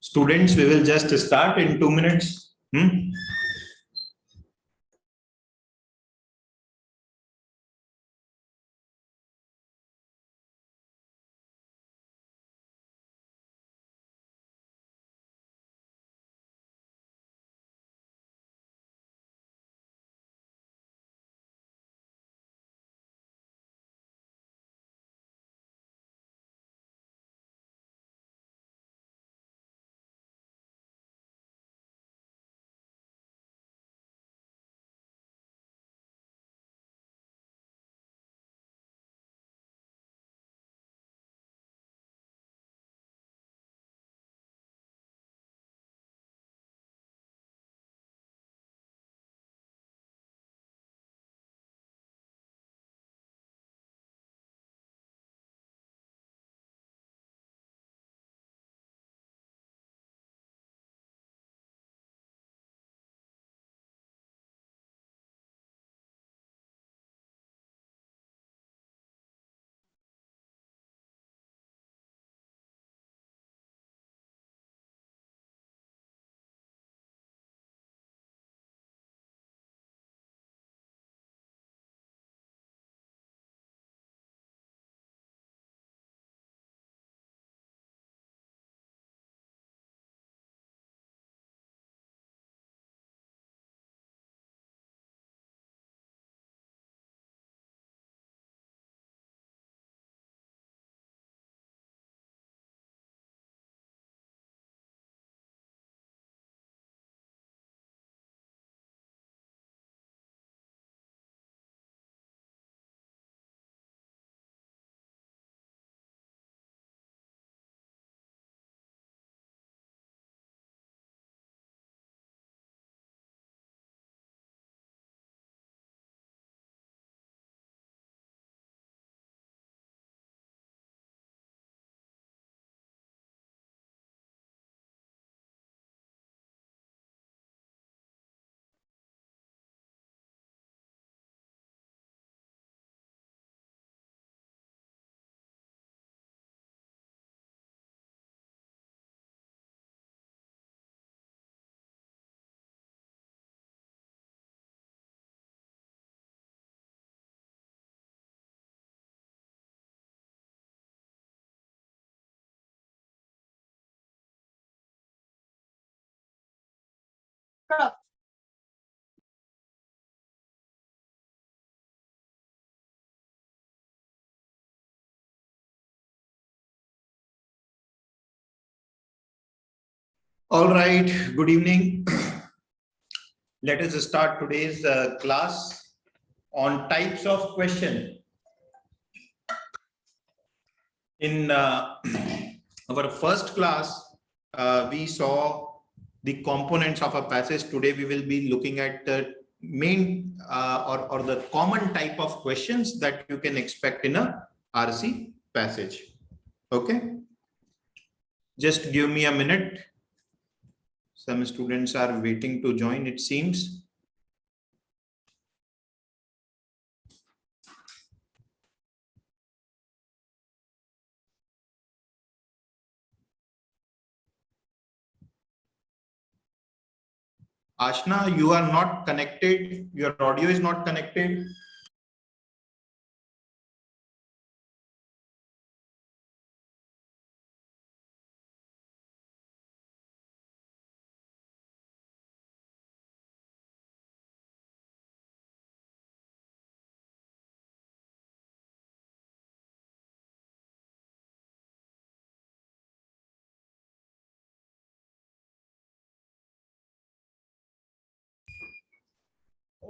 Students, we will just start in 2 minutes. All right, good evening. Let us start today's class on types of question. In our first class, we saw the components of a passage. Today, we will be looking at the main or the common type of questions that you can expect in a RC passage. Okay. Just give me a minute. Some students are waiting to join, it seems. Ashna, you are not connected. Your audio is not connected.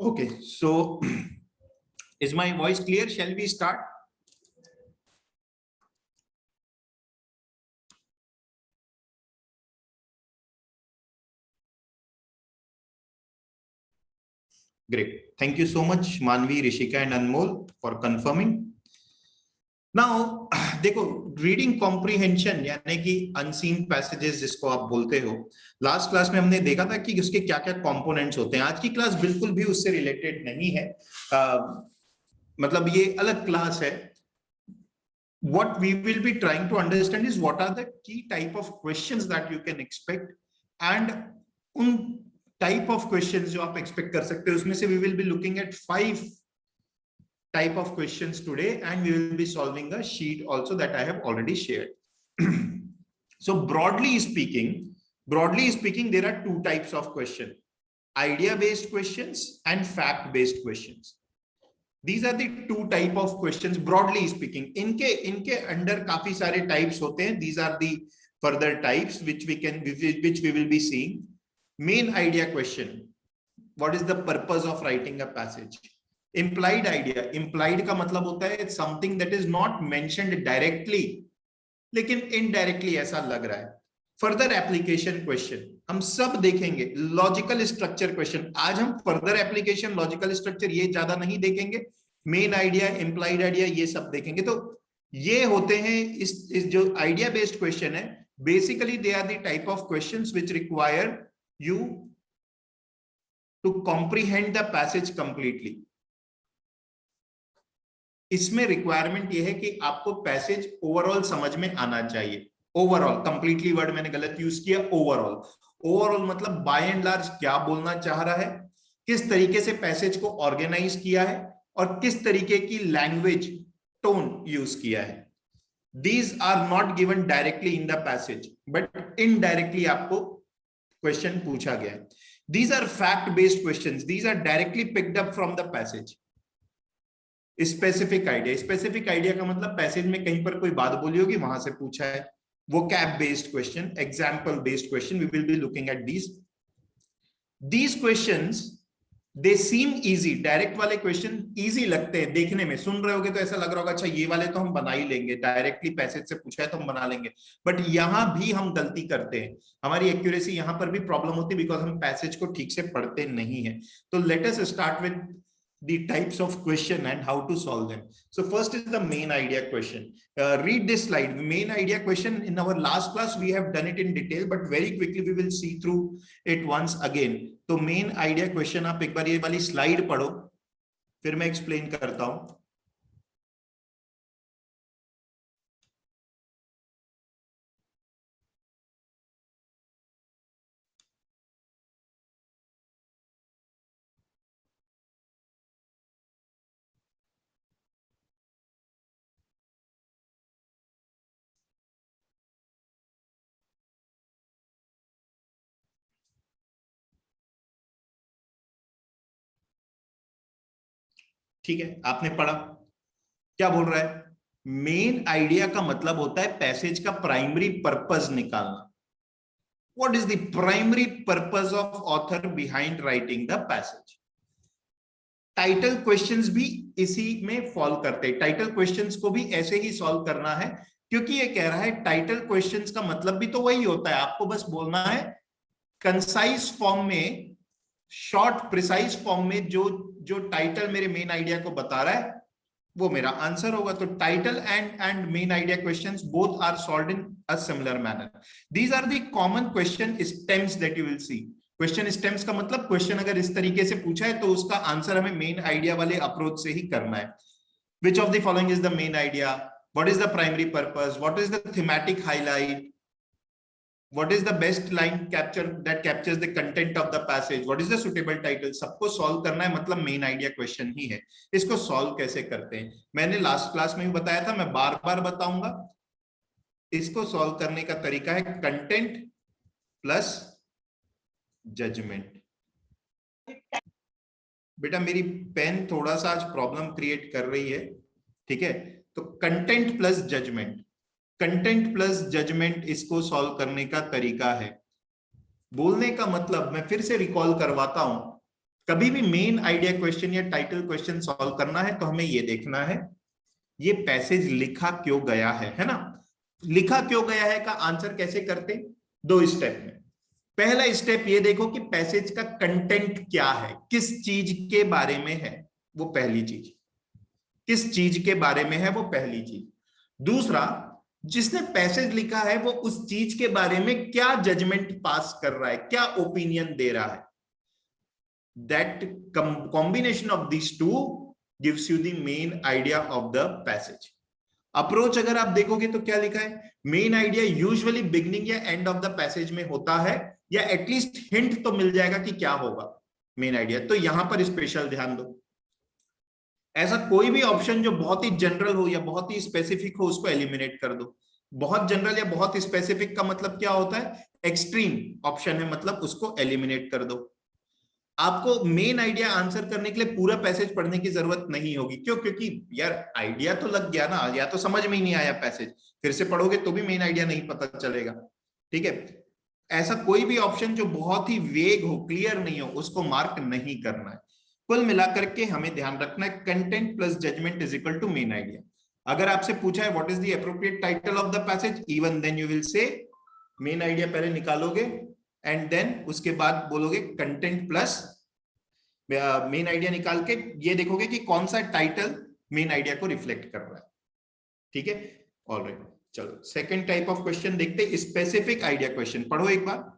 Okay, so is my voice clear? Shall we start? Great. Thank you so much, Manvi, Rishika, and Anmol for confirming. Now, देखो reading comprehension यानी कि unseen passages जिसको आप बोलते हो, last class में हमने देखा था कि उसके क्या क्या कंपोनेंट्स होते हैं. आज की क्लास बिल्कुल भी उससे रिलेटेड नहीं है. मतलब ये अलग क्लास है. what we will be trying to understand is what are the key type of questions that you can expect, and un type of questions जो आप expect कर सकते हो उसमें से we will be looking at 5 type of questions today, and we will be solving a sheet also that I have already shared. So broadly speaking, there are 2 types of question: idea based questions and fact based questions. These are the 2 type of questions broadly speaking. इनके under काफी सारे types होते हैं. These are the further types which we will be seeing. Main idea question: what is the purpose of writing a passage? Implied idea, implied का मतलब होता है it's something that is not mentioned directly, लेकिन indirectly ऐसा लग रहा है. Further application question हम सब देखेंगे. लॉजिकल स्ट्रक्चर क्वेश्चन, आज हम फर्दर एप्लीकेशन, लॉजिकल स्ट्रक्चर ये ज्यादा नहीं देखेंगे. मेन आइडिया, इम्प्लाइड आइडिया ये सब देखेंगे. तो ये होते हैं इस जो आइडिया बेस्ड क्वेश्चन है, basically they are the type of questions which require you to comprehend the passage completely. इसमें रिक्वायरमेंट ये है कि आपको पैसेज ओवरऑल समझ में आना चाहिए. ओवरऑल, कंप्लीटली वर्ड मैंने गलत यूज किया. ओवरऑल मतलब बाय एंड लार्ज क्या बोलना चाह रहा है, किस तरीके से पैसेज को ऑर्गेनाइज किया है और किस तरीके की लैंग्वेज टोन यूज किया है. These are not given directly in the passage, but indirectly आपको क्वेश्चन पूछा गया है. These are fact based questions. These are directly picked up from the passage. Specific idea का मतलब पैसेज में कहीं पर कोई बात बोली होगी, वहां से पूछा है. vocab based question, example based question, we will be looking at these questions. They seem easy. Direct वाले क्वेश्चन इजी लगते हैं देखने में. सुन रहे होगे तो ऐसा लग रहा होगा अच्छा ये वाले तो हम बना ही लेंगे, डायरेक्टली पैसेज से पूछा है तो हम बना लेंगे. बट यहां भी हम गलती करते हैं. हमारी एक्यूरेसी यहां पर भी प्रॉब्लम होती है बिकॉज हम पैसेज को ठीक से पढ़ते नहीं है. तो let us start with the types of question and how to solve them. So first is the main idea question. Read this slide. Main idea question, in our last class we have done it in detail, but very quickly we will see through it once again. तो main idea question आप एक बार ये वाली slide पढ़ो, फिर मैं explain करता हूं. ठीक है, आपने पढ़ा. क्या बोल रहा है? मेन आइडिया का मतलब होता है पैसेज का प्राइमरी पर्पस निकालना. What is the primary purpose of author behind writing the passage? Title questions भी इसी में फॉलो करते हैं. टाइटल क्वेश्चंस को भी ऐसे ही सॉल्व करना है, क्योंकि ये कह रहा है टाइटल क्वेश्चंस का मतलब भी तो वही होता है. आपको बस बोलना है कंसाइज फॉर्म में, शॉर्ट प्रिसाइज फॉर्म में जो टाइटल मेरे मेन आइडिया को बता रहा है वो मेरा आंसर होगा. तो title and main idea questions both are solved in a similar manner. These are the common question stems that you will see. Question stems का मतलब क्वेश्चन अगर इस तरीके से पूछा है तो उसका आंसर हमें मेन आइडिया वाले अप्रोच से ही करना है. विच of the following is the main idea, what is the primary purpose, what is the thematic highlight, what is the best line capture that captures the content of the passage, what is the suitable title. सबको solve करना है, मतलब main idea question ही है. इसको solve कैसे करते हैं मैंने लास्ट क्लास में भी बताया था, मैं बार बार बताऊंगा. इसको सॉल्व करने का तरीका है कंटेंट प्लस जजमेंट. बेटा मेरी पेन थोड़ा सा आज प्रॉब्लम क्रिएट कर रही है, ठीक है. तो content plus judgement, content plus judgement, इसको सॉल्व करने का तरीका है. बोलने का मतलब मैं फिर से रिकॉल करवाता हूं, कभी भी मेन आइडिया क्वेश्चन या टाइटल क्वेश्चन सॉल्व करना है तो हमें ये देखना है ये पैसेज लिखा क्यों गया है ना. लिखा क्यों गया है का आंसर कैसे करते? 2 स्टेप में. पहला स्टेप ये देखो कि पैसेज का कंटेंट क्या है, किस चीज के बारे में है, वो पहली चीज. किस चीज के बारे में है वो पहली चीज. दूसरा, जिसने पैसेज लिखा है वो उस चीज के बारे में क्या जजमेंट पास कर रहा है, क्या ओपिनियन दे रहा है. That combination of this two gives you the main idea of the passage. Approach अगर आप देखोगे तो क्या लिखा है, मेन आइडिया यूजुअली बिगनिंग या एंड ऑफ द पैसेज में होता है, या एटलीस्ट हिंट तो मिल जाएगा कि क्या होगा मेन आइडिया, तो यहां पर स्पेशल ध्यान दो। ऐसा कोई भी ऑप्शन जो बहुत ही जनरल हो या बहुत ही स्पेसिफिक हो उसको एलिमिनेट कर दो। बहुत जनरल या बहुत स्पेसिफिक का मतलब क्या होता है, एक्सट्रीम ऑप्शन है, मतलब उसको एलिमिनेट कर दो। आपको मेन आइडिया आंसर करने के लिए पूरा पैसेज पढ़ने की जरूरत नहीं होगी। क्यों? क्योंकि यार आइडिया तो लग गया ना, या तो समझ में ही नहीं आया पैसेज, फिर से पढ़ोगे तो भी मेन आइडिया नहीं पता चलेगा। ठीक है, ऐसा कोई भी ऑप्शन जो बहुत ही वेग हो, क्लियर नहीं हो, उसको मार्क नहीं करना है। कुल मिलाकर के हमें ध्यान रखना है, content plus judgement is equal to main idea. अगर आपसे पूछा है what is the appropriate title of the passage, even then you will say main idea पहले निकालोगे एंड देन उसके बाद बोलोगे कंटेंट प्लस मेन आइडिया, निकाल के ये देखोगे कि कौन सा टाइटल मेन आइडिया को रिफ्लेक्ट कर रहा है। ठीक है, ऑलराइट, चलो सेकंड टाइप ऑफ क्वेश्चन देखते हैं, स्पेसिफिक आइडिया क्वेश्चन। पढ़ो एक बार।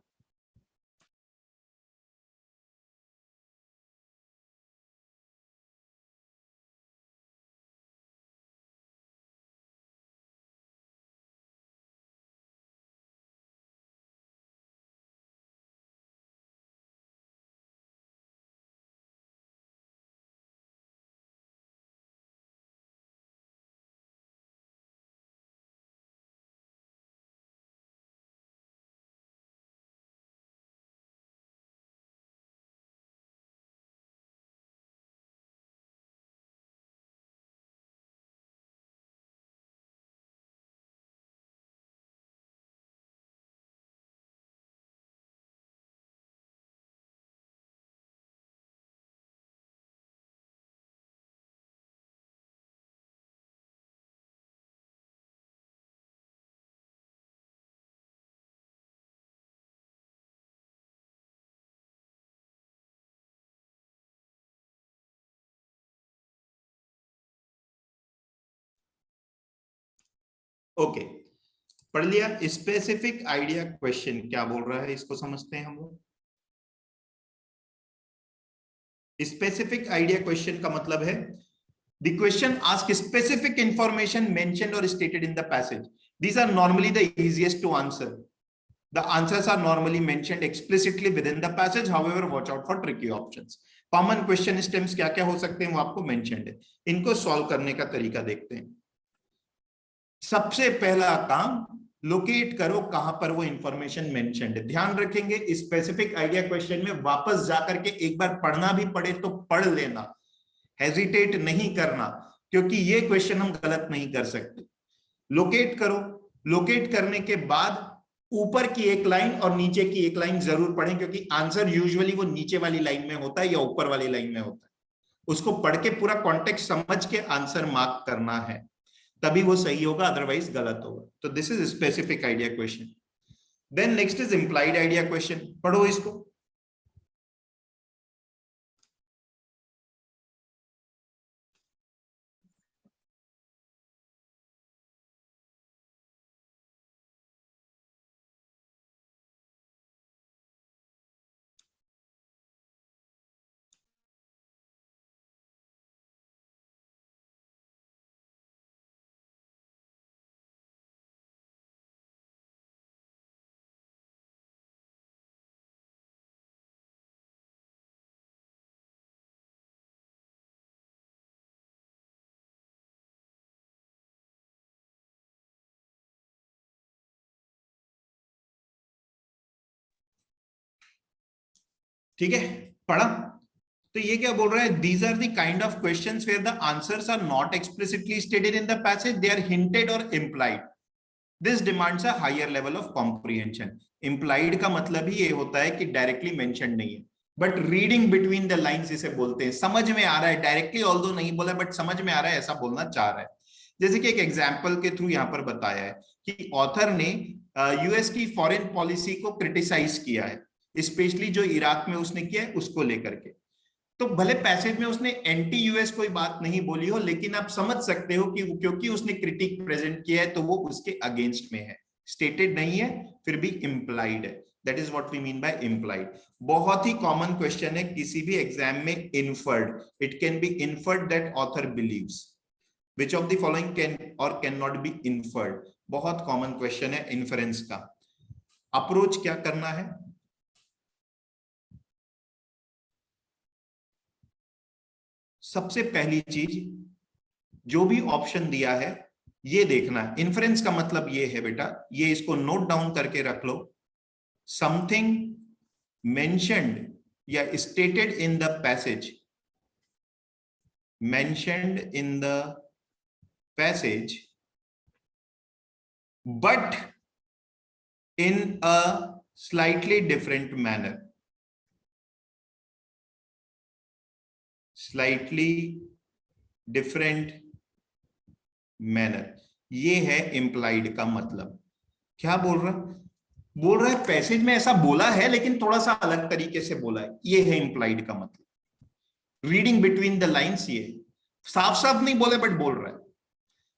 ओके, पढ़ लिया। स्पेसिफिक आइडिया क्वेश्चन क्या बोल रहा है, इसको समझते हैं हम लोग। स्पेसिफिक आइडिया क्वेश्चन का मतलब है the question asks specific information mentioned or stated in the passage. These are normally the easiest to answer. The answers are normally mentioned explicitly within the passage. However, watch out for tricky options. Common question stems क्या क्या हो सकते हैं वो आपको mentioned है। इनको solve करने का तरीका देखते हैं। सबसे पहला काम, लोकेट करो कहां पर वो इंफॉर्मेशन मेंशन्ड है। ध्यान रखेंगे स्पेसिफिक आइडिया क्वेश्चन में वापस जाकर के एक बार पढ़ना भी पड़े तो पढ़ लेना, हेजिटेट नहीं करना, क्योंकि ये क्वेश्चन हम गलत नहीं कर सकते। लोकेट करो, लोकेट करने के बाद ऊपर की एक लाइन और नीचे की एक लाइन जरूर पढ़ें, क्योंकि आंसर यूजुअली वो नीचे वाली लाइन में होता है या ऊपर वाली लाइन में होता है। उसको पढ़ के पूरा कॉन्टेक्स्ट समझ के आंसर मार्क करना है, तभी वो सही होगा, अदरवाइज गलत होगा। तो this is specific idea question. Then next is implied idea question. पढ़ो इसको। ठीक है, पढ़ा। तो ये क्या बोल रहा है, these are the kind of questions where the answers are not explicitly stated in the passage, they are hinted और implied. This demands a higher level of comprehension. Implied का मतलब ही ये होता है कि डायरेक्टली मेंशन नहीं है, but reading between the lines इसे बोलते हैं। समझ में आ रहा है, डायरेक्टली ऑल्दो नहीं बोला बट समझ में आ रहा है, ऐसा बोलना चाह रहा है। जैसे कि एक एग्जाम्पल के थ्रू यहां पर बताया है कि ऑथर ने यूएस की फॉरेन पॉलिसी को क्रिटिसाइज किया है, स्पेशली जो इराक में उसने किया है उसको लेकर के। तो भले पैसेज में उसने एंटी यूएस कोई बात नहीं बोली हो, लेकिन आप समझ सकते हो कि क्योंकि उसने क्रिटिक प्रेजेंट किया है तो वो उसके अगेंस्ट में है, स्टेटेड नहीं है फिर भी इंप्लाइड है। That is what we mean by implied. बहुत ही कॉमन क्वेश्चन है किसी भी एग्जाम में, inferred. It can be inferred that author believes. Which of the following can और कैन नॉट बी इन्फर्ड, बहुत कॉमन क्वेश्चन है इन्फरेंस का। अप्रोच क्या करना है, सबसे पहली चीज जो भी ऑप्शन दिया है ये देखना है। इन्फ्रेंस का मतलब ये है बेटा, ये इसको नोट डाउन करके रख लो, समथिंग मेंशन्ड या stated in the passage, mentioned in the passage but in a slightly different manner, slightly different manner, ये है implied का मतलब। क्या बोल रहा है पैसेज में ऐसा बोला है लेकिन थोड़ा सा अलग तरीके से बोला है, ये है implied का मतलब। रीडिंग बिटवीन द लाइंस, ये साफ साफ नहीं बोले बट बोल रहा है।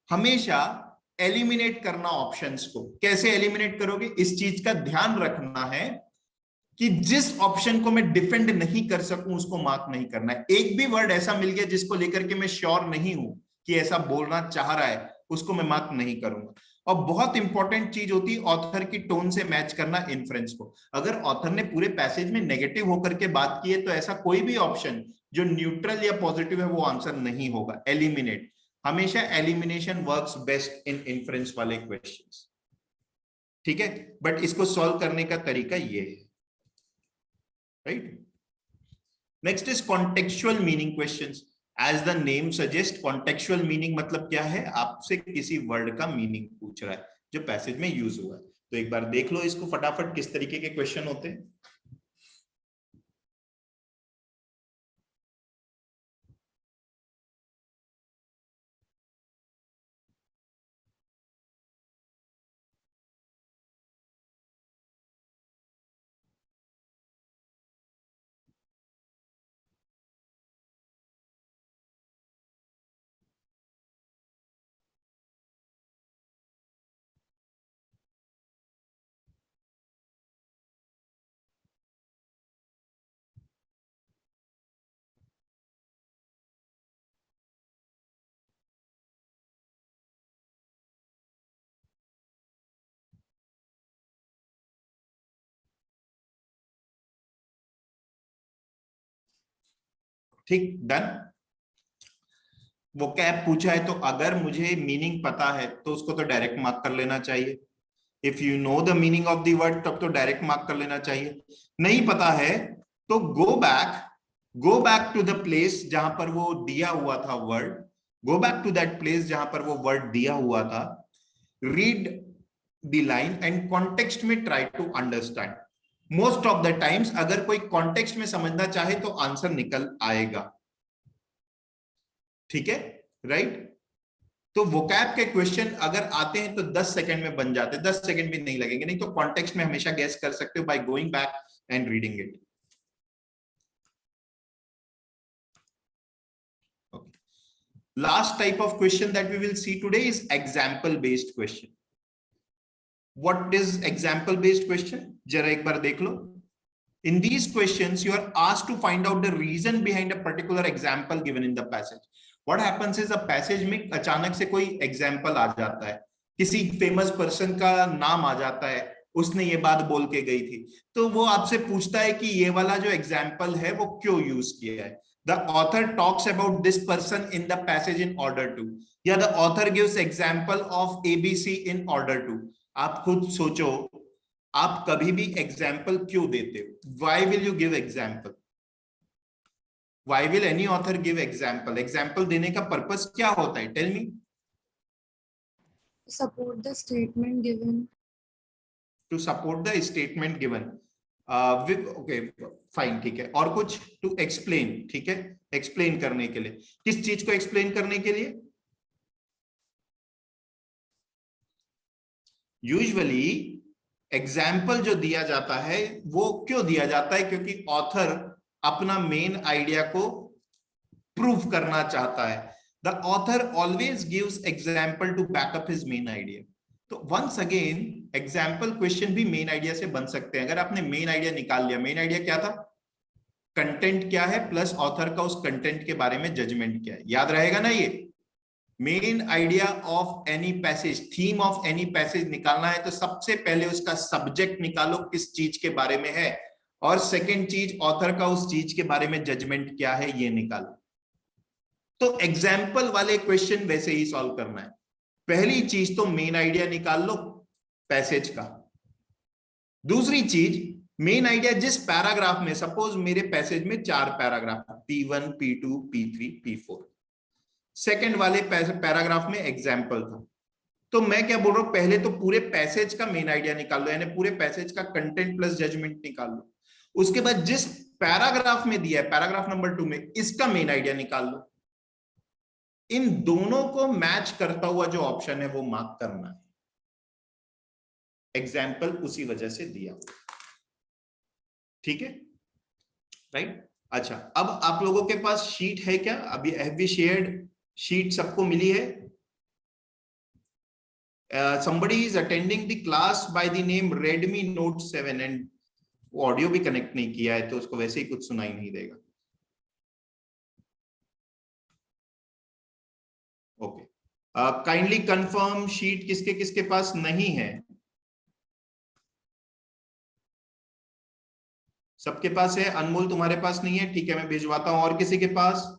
हमेशा एलिमिनेट करना ऑप्शंस को, कैसे एलिमिनेट करोगे, इस चीज का ध्यान रखना है कि जिस ऑप्शन को मैं डिफेंड नहीं कर सकूं उसको मार्क नहीं करना है। एक भी वर्ड ऐसा मिल गया जिसको लेकर के मैं श्योर नहीं हूं कि ऐसा बोलना चाह रहा है, उसको मैं मार्क नहीं करूंगा। और बहुत इंपॉर्टेंट चीज होती है ऑथर की टोन से मैच करना इन्फ्रेंस को। अगर ऑथर ने पूरे पैसेज में नेगेटिव होकर के बात की है तो ऐसा कोई भी ऑप्शन जो न्यूट्रल या पॉजिटिव है वो आंसर नहीं होगा, एलिमिनेट। हमेशा elimination works best in inference वाले क्वेश्चंस, ठीक है। बट इसको सॉल्व करने का तरीका ये है, right. Next is contextual meaning questions. As the name suggest, contextual meaning मतलब क्या है, आपसे किसी वर्ड का मीनिंग पूछ रहा है जो पैसेज में यूज हुआ है। तो एक बार देख लो इसको फटाफट किस तरीके के क्वेश्चन होते हैं। ठीक, डन। वो कैप पूछा है तो अगर मुझे मीनिंग पता है तो उसको तो डायरेक्ट मार्क कर लेना चाहिए। If you know the meaning of the word तब तो डायरेक्ट मार्क कर लेना चाहिए। नहीं पता है तो go back to the place जहां पर वो दिया हुआ था word, go back to that place जहां पर वो वर्ड दिया हुआ था, read the line and context में try to understand. Most of the times अगर कोई कॉन्टेक्स्ट में समझना चाहे तो आंसर निकल आएगा, ठीक है, राइट। तो वोकैब के क्वेश्चन अगर आते हैं तो 10 सेकंड में बन जाते हैं, 10 सेकंड भी नहीं लगेंगे। नहीं तो कॉन्टेक्स्ट में हमेशा गेस कर सकते हो by going back and reading it. Last type of question that we will see today is example based question. What is example based question? जरा एक बार देख लो। In these questions, you are asked to find out the reason behind a particular example given in the passage. What happens is a passage में अचानक से कोई example आ जाता है, किसी famous person का नाम आ जाता है, उसने ये बात बोल के गई थी, तो वो आपसे पूछता है कि ये वाला जो example है वो क्यों यूज किया है। The author talks about this person in the passage in order to, या the author gives example of ABC in order to। आप खुद सोचो, आप कभी भी एग्जाम्पल क्यों देते हो? Why will you give example? Why will any author give example? Example देने का पर्पस क्या होता है? Tell me. Support the statement given. To support the statement given, okay fine, ठीक है। और कुछ? टू एक्सप्लेन, ठीक है, एक्सप्लेन करने के लिए। किस चीज को एक्सप्लेन करने के लिए? यूजुअली एग्जाम्पल जो दिया जाता है वो क्यों दिया जाता है? क्योंकि ऑथर अपना मेन आइडिया को प्रूव करना चाहता है। The author always gives example to back up his main idea. तो वंस अगेन एग्जाम्पल क्वेश्चन भी मेन आइडिया से बन सकते हैं। अगर आपने मेन आइडिया निकाल लिया, मेन आइडिया क्या था? कंटेंट क्या है प्लस ऑथर का उस कंटेंट के बारे में जजमेंट क्या है, याद रहेगा ना ये? Main idea of any passage, theme of any passage निकालना है तो सबसे पहले उसका सब्जेक्ट निकालो, किस चीज के बारे में है, और सेकंड चीज ऑथर का उस चीज के बारे में जजमेंट क्या है ये निकालो। तो एग्जाम्पल वाले क्वेश्चन वैसे ही सॉल्व करना है। पहली चीज तो मेन आइडिया निकाल लो पैसेज का। दूसरी चीज, मेन आइडिया जिस पैराग्राफ में, सपोज मेरे पैसेज में 4 paragraph, P1, P2, P3, P4, second वाले पैराग्राफ में एग्जाम्पल था, तो मैं क्या बोल रहा हूं, पहले तो पूरे पैसेज का मेन आइडिया निकाल लो, यानी पूरे पैसेज का कंटेंट प्लस जजमेंट निकाल लो। उसके बाद जिस पैराग्राफ में दिया है, पैराग्राफ नंबर 2 में, इसका मेन आइडिया निकाल लो। इन दोनों को मैच करता हुआ जो ऑप्शन है वो मार्क करना है। एग्जाम्पल उसी वजह से दिया, ठीक है, राइट। अच्छा, अब आप लोगों के पास शीट है क्या? अभी हैव वी शेयर्ड शीट, सबको मिली है? somebody is attending the class by the name Redmi Note 7 and audio भी कनेक्ट नहीं किया है तो उसको वैसे ही कुछ सुनाई नहीं देगा। ओके, काइंडली कंफर्म शीट किसके किसके पास नहीं है? सबके पास है? अनमोल तुम्हारे पास नहीं है, ठीक है, मैं भिजवाता हूं। और किसी के पास?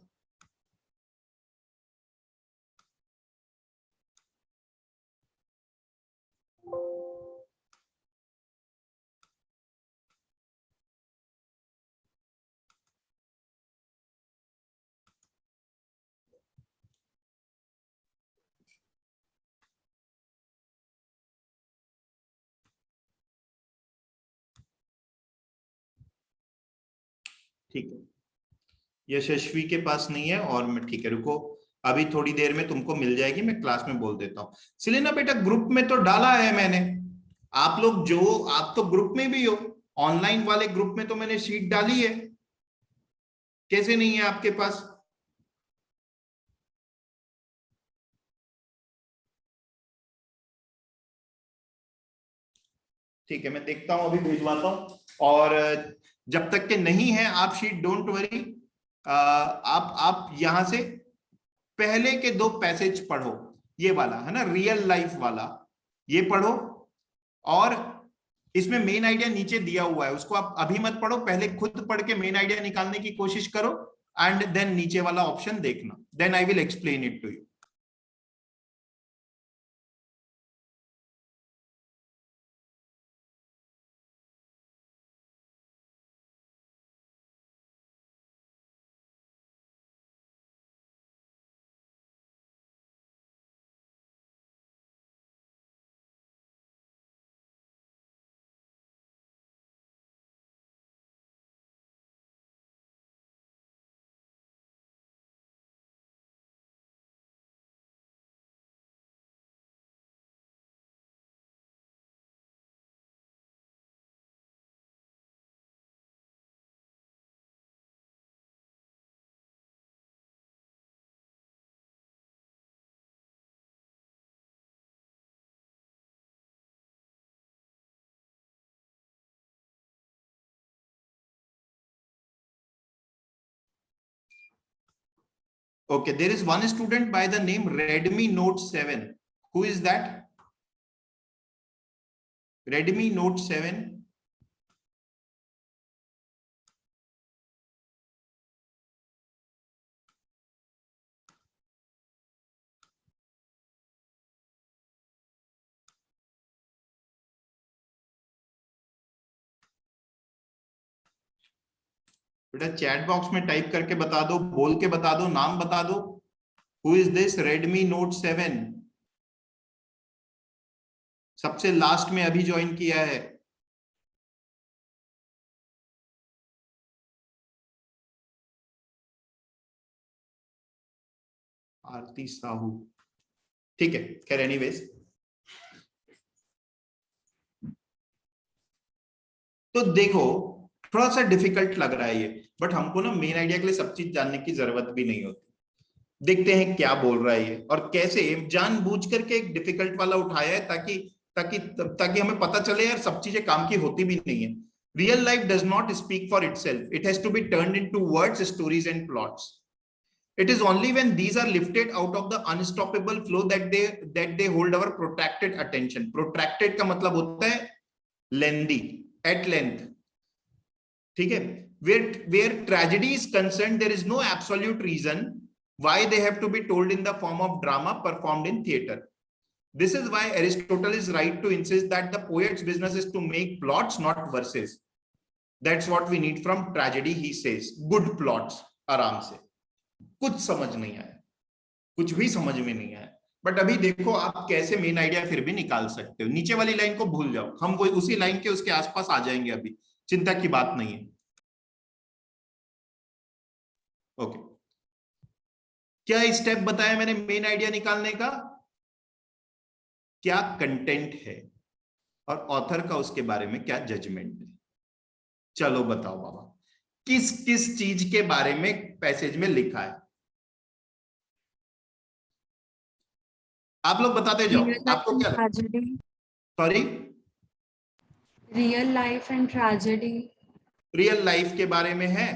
ठीक है, यशस्वी के पास नहीं है, और मैं, ठीक है, रुको, अभी थोड़ी देर में तुमको मिल जाएगी, मैं क्लास में बोल देता हूँ। सिलेना बेटा, ग्रुप में तो डाला है मैंने, आप लोग जो, आप तो ग्रुप में भी हो, ऑनलाइन वाले ग्रुप में तो मैंने शीट डाली है, कैसे नहीं है आपके पास? ठीक है, मैं देखता हूं, अभी भिजवाता हूं। और जब तक के नहीं है आप शीट, डोंट वरी, आप यहां से पहले के 2 पैसेज पढ़ो, ये वाला है ना, रियल लाइफ वाला, ये पढ़ो। और इसमें मेन आइडिया नीचे दिया हुआ है, उसको आप अभी मत पढ़ो, पहले खुद पढ़ के मेन आइडिया निकालने की कोशिश करो, एंड देन नीचे वाला ऑप्शन देखना, then I will explain it to you. Okay, there is one student by the name Redmi Note 7. Who is that? Redmi Note 7. बेटा चैट बॉक्स में टाइप करके बता दो, बोल के बता दो, नाम बता दो। Who is this Redmi Note 7? सबसे लास्ट में अभी ज्वाइन किया है। आरती साहू, ठीक है, खैर एनीवेज। तो देखो, थोड़ा सा डिफिकल्ट लग रहा है ये, बट हमको ना मेन आइडिया के लिए सब चीज जानने की जरूरत भी नहीं होती। देखते हैं क्या बोल रहा है ये, और कैसे जानबूझ करके एक डिफिकल्ट वाला उठाया है, ताकि ताकि ताकि हमें पता चले यार सब चीजें काम की होती भी नहीं है। Real life does not speak for itself, it has to be turned into words, stories and plots. It is only when these are lifted out of the unstoppable flow that they hold our protracted attention. Protracted का मतलब होता है lengthy, at length. ठीक है? Where tragedy is concerned, there is no absolute reason why they have to be told in the form of drama performed in theater. This is why Aristotle is right to insist that the poet's business is to make plots, not verses. That's what we need from tragedy, he says. Good plots. आराम से. कुछ समझ नहीं आया, कुछ भी समझ में नहीं आया, बट अभी देखो आप कैसे मेन आइडिया फिर भी निकाल सकते हो. नीचे वाली लाइन को भूल जाओ, हम कोई उसी लाइन के उसके आसपास आ जाएंगे, अभी चिंता की बात नहीं है. ओके, क्या स्टेप बताया मैंने मेन आइडिया निकालने का? क्या कंटेंट है और ऑथर का उसके बारे में क्या जजमेंट है. चलो बताओ बाबा, किस किस चीज के बारे में पैसेज में लिखा है? आप लोग बताते जाओ. आपको क्या लगता है? Sorry, real life and tragedy. Real life के बारे में है.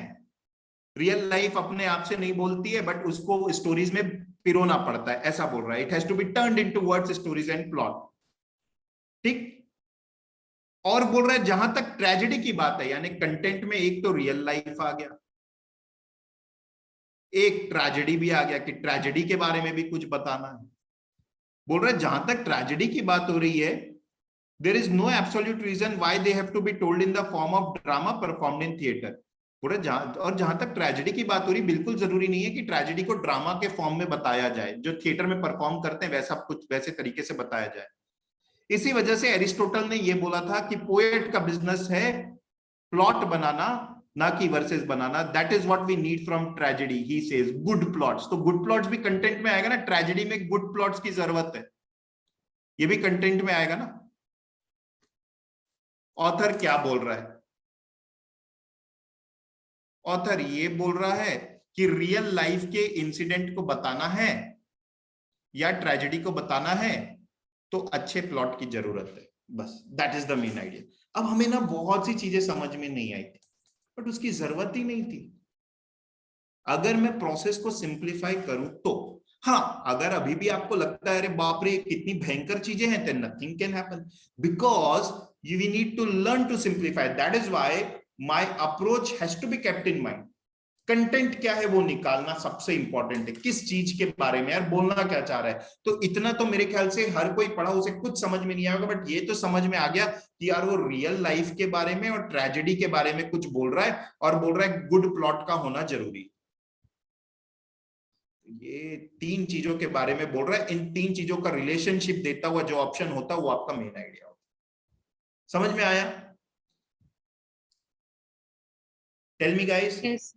रियल लाइफ अपने आप से नहीं बोलती है, बट उसको स्टोरीज में पिरोना पड़ता है, ऐसा बोल रहा है. It has to be turned into words, stories and plot. ठीक. और बोल रहा है जहां तक ट्रेजेडी की बात है, यानी कंटेंट में एक तो रियल लाइफ आ गया, एक ट्रेजेडी भी आ गया कि ट्रेजेडी के बारे में भी कुछ बताना है. बोल रहा है जहां तक ट्रेजेडी की बात हो रही है, there is no absolute reason why they have to be told in the form of drama performed in theatre. बोल रहे जहां तक ट्रेजेडी की बात हो रही, बिल्कुल जरूरी नहीं है कि ट्रेजेडी को ड्रामा के फॉर्म में बताया जाए, जो थिएटर में परफॉर्म करते हैं वैसा कुछ वैसे तरीके से बताया जाए. इसी वजह से एरिस्टोटल ने यह बोला था कि पोएट का बिजनेस है प्लॉट बनाना, ना कि वर्सेस बनाना. That is what we need from tragedy. He says good plots. तो गुड प्लॉट्स भी कंटेंट में आएगा ना. ट्रेजेडी में गुड प्लॉट्स की जरूरत है, ये भी कंटेंट में आएगा ना. ऑथर क्या बोल रहा है? ऑथर ये बोल रहा है कि रियल लाइफ के इंसिडेंट को बताना है या ट्रेजेडी को बताना है तो अच्छे प्लॉट की जरूरत है. बस that is the main idea. अब हमें ना बहुत सी चीजें समझ में नहीं आई थी, बट उसकी जरूरत ही नहीं थी. अगर मैं प्रोसेस को सिंप्लीफाई करूं तो हाँ, अगर अभी भी आपको लगता है अरे बाप रे कितनी भयंकर चीजें हैं, then nothing can happen because we need to learn to simplify. That is why my approach has to be kept in mind. Content क्या है वो निकालना सबसे इंपॉर्टेंट है. किस चीज के बारे में यार बोलना क्या चाह रहा है. तो इतना तो मेरे ख्याल से हर कोई पढ़ा, उसे कुछ समझ में नहीं आएगा, बट ये तो समझ में आ गया कि यार वो रियल लाइफ के बारे में और ट्रेजेडी के बारे में कुछ बोल रहा है और बोल रहा है गुड प्लॉट का होना जरूरी. ये तीन चीजों के बारे में बोल रहा है. इन तीन चीजों का रिलेशनशिप देता हुआ जो ऑप्शन होता है वो आपका मेन आइडिया होता है. समझ में आया? Tell me guys. Yes.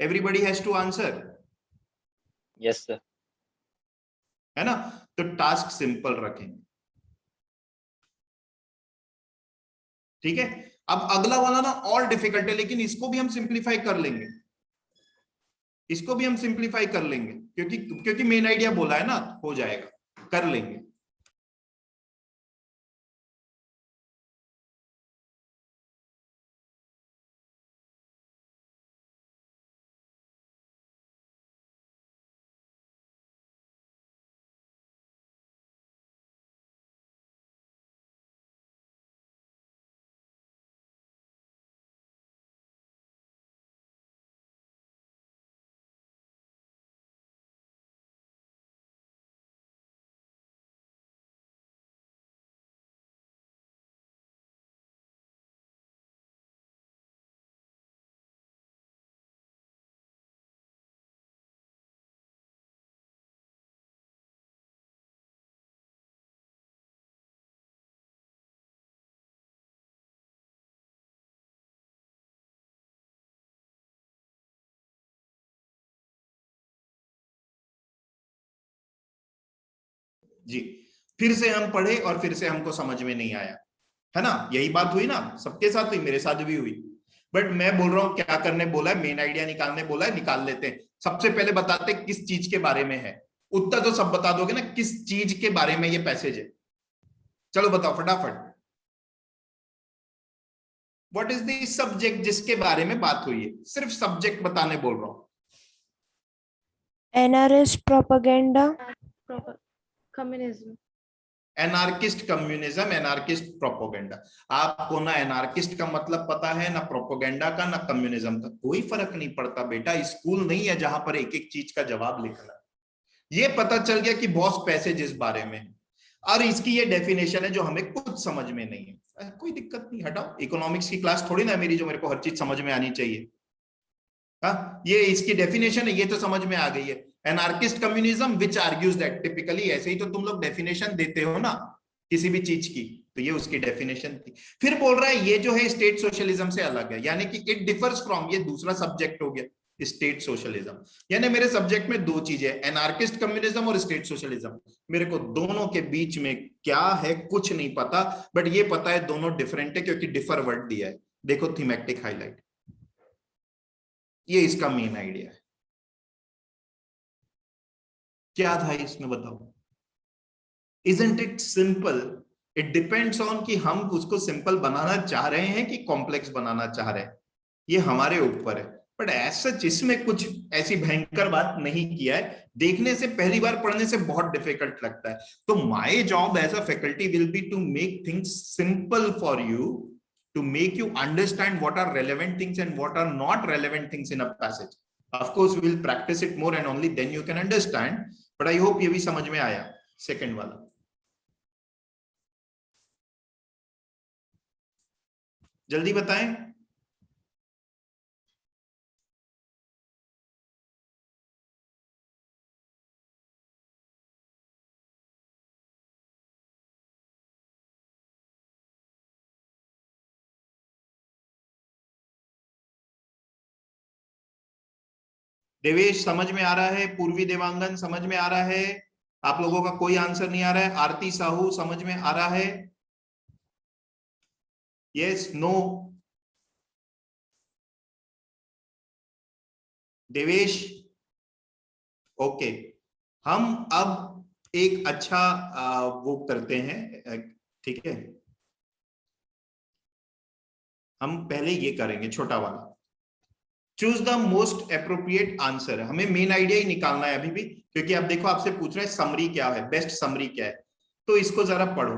Everybody has to answer. Yes sir. है ना. तो टास्क सिंपल रखेंगे. ठीक है. अब अगला वाला ना और डिफिकल्ट है, लेकिन इसको भी हम सिंप्लीफाई कर लेंगे. इसको भी हम सिंप्लीफाई कर लेंगे क्योंकि मेन आइडिया बोला है ना, हो जाएगा, कर लेंगे. जी, फिर से हम पढ़े और फिर से हमको समझ में नहीं आया, है ना. यही बात हुई ना, सबके साथ हुई, मेरे साथ भी हुई. बट मैं बोल रहा हूं क्या करने बोला है, मेन आइडिया निकालने बोला है, निकाल लेते हैं. सबसे पहले बताते किस चीज के बारे में है. उत्तर तो सब बता दोगे ना, किस चीज के बारे में ये पैसेज है. चलो बताओ फटाफट. व्हाट इज द सब्जेक्ट जिसके बारे में बात हुई है, सिर्फ सब्जेक्ट बताने बोल रहा हूं। NRS propaganda, Communism. Anarchist communism, anarchist propaganda. आपको ना एनार्किस्ट का मतलब पता है, ना प्रोपोगेंडा का, ना कम्युनिज्म का। कोई फर्क नहीं पड़ता बेटा, स्कूल नहीं है जहां पर एक एक चीज का जवाब लिखना। ये पता चल गया कि बॉस पैसे जिस बारे में है, और इसकी ये डेफिनेशन है जो हमें कुछ समझ में नहीं है। कोई दिक्कत नहीं, हटाओ। इकोनॉमिक्स की क्लास थोड़ी ना मेरी जो मेरे को हर चीज समझ में आनी चाहिए। हाँ, ये इसकी डेफिनेशन है, ये तो समझ में आ गई है। Anarchist communism which argues that, typically ऐसे ही तो तुम लोग डेफिनेशन देते हो ना किसी भी चीज की, तो ये उसकी डेफिनेशन थी। फिर बोल रहा है ये जो है स्टेट सोशलिज्म से अलग है, यानी कि इट डिफर्स फ्रॉम, ये दूसरा सब्जेक्ट हो गया स्टेट सोशलिज्म। यानी मेरे सब्जेक्ट में दो चीजें, एनार्किस्ट कम्युनिज्म और स्टेट सोशलिज्म। मेरे को दोनों के बीच में क्या है कुछ नहीं पता, बट ये पता है दोनों डिफरेंट है, क्योंकि डिफर वर्ड दिया है। देखो थीमेटिक हाईलाइट, ये इसका मेन आइडिया है। क्या था इसमें बताओ? Isn't it simple? It depends on कि हम उसको सिंपल बनाना चाह रहे हैं कि कॉम्प्लेक्स बनाना चाह रहे हैं, ये हमारे ऊपर है। बट ऐसा इसमें कुछ ऐसी भयंकर बात नहीं किया है, देखने से पहली बार पढ़ने से बहुत डिफिकल्ट लगता है। तो my job as a faculty will be to make things simple for you, to make you understand what are relevant things and what are not relevant things in a passage. Of course we will practice it more and only then you can understand, but I hope ये भी समझ में आया। Second वाला जल्दी बताएं। देवेश समझ में आ रहा है? पूर्वी देवांगन समझ में आ रहा है? आप लोगों का कोई आंसर नहीं आ रहा है? आरती साहू समझ में आ रहा है? Yes, no? देवेश ओके। हम अब एक अच्छा वो करते हैं, ठीक है? हम पहले ये करेंगे छोटा वाला, choose the most appropriate answer. हमें मेन आइडिया ही निकालना है अभी भी, क्योंकि अब देखो आपसे पूछ रहे हैं समरी क्या है, बेस्ट समरी क्या है। तो इसको जरा पढ़ो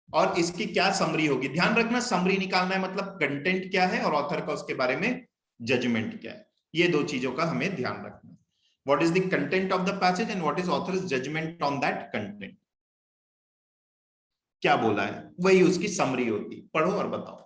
और इसकी क्या समरी होगी। ध्यान रखना, समरी निकालना है मतलब कंटेंट क्या है और ऑथर का उसके बारे में जजमेंट क्या है। ये दो चीजों का हमें ध्यान रखना है। What is the content of the passage and what is author's judgement on that content. क्या बोला है वही उसकी समरी होती। पढ़ो और बताओ।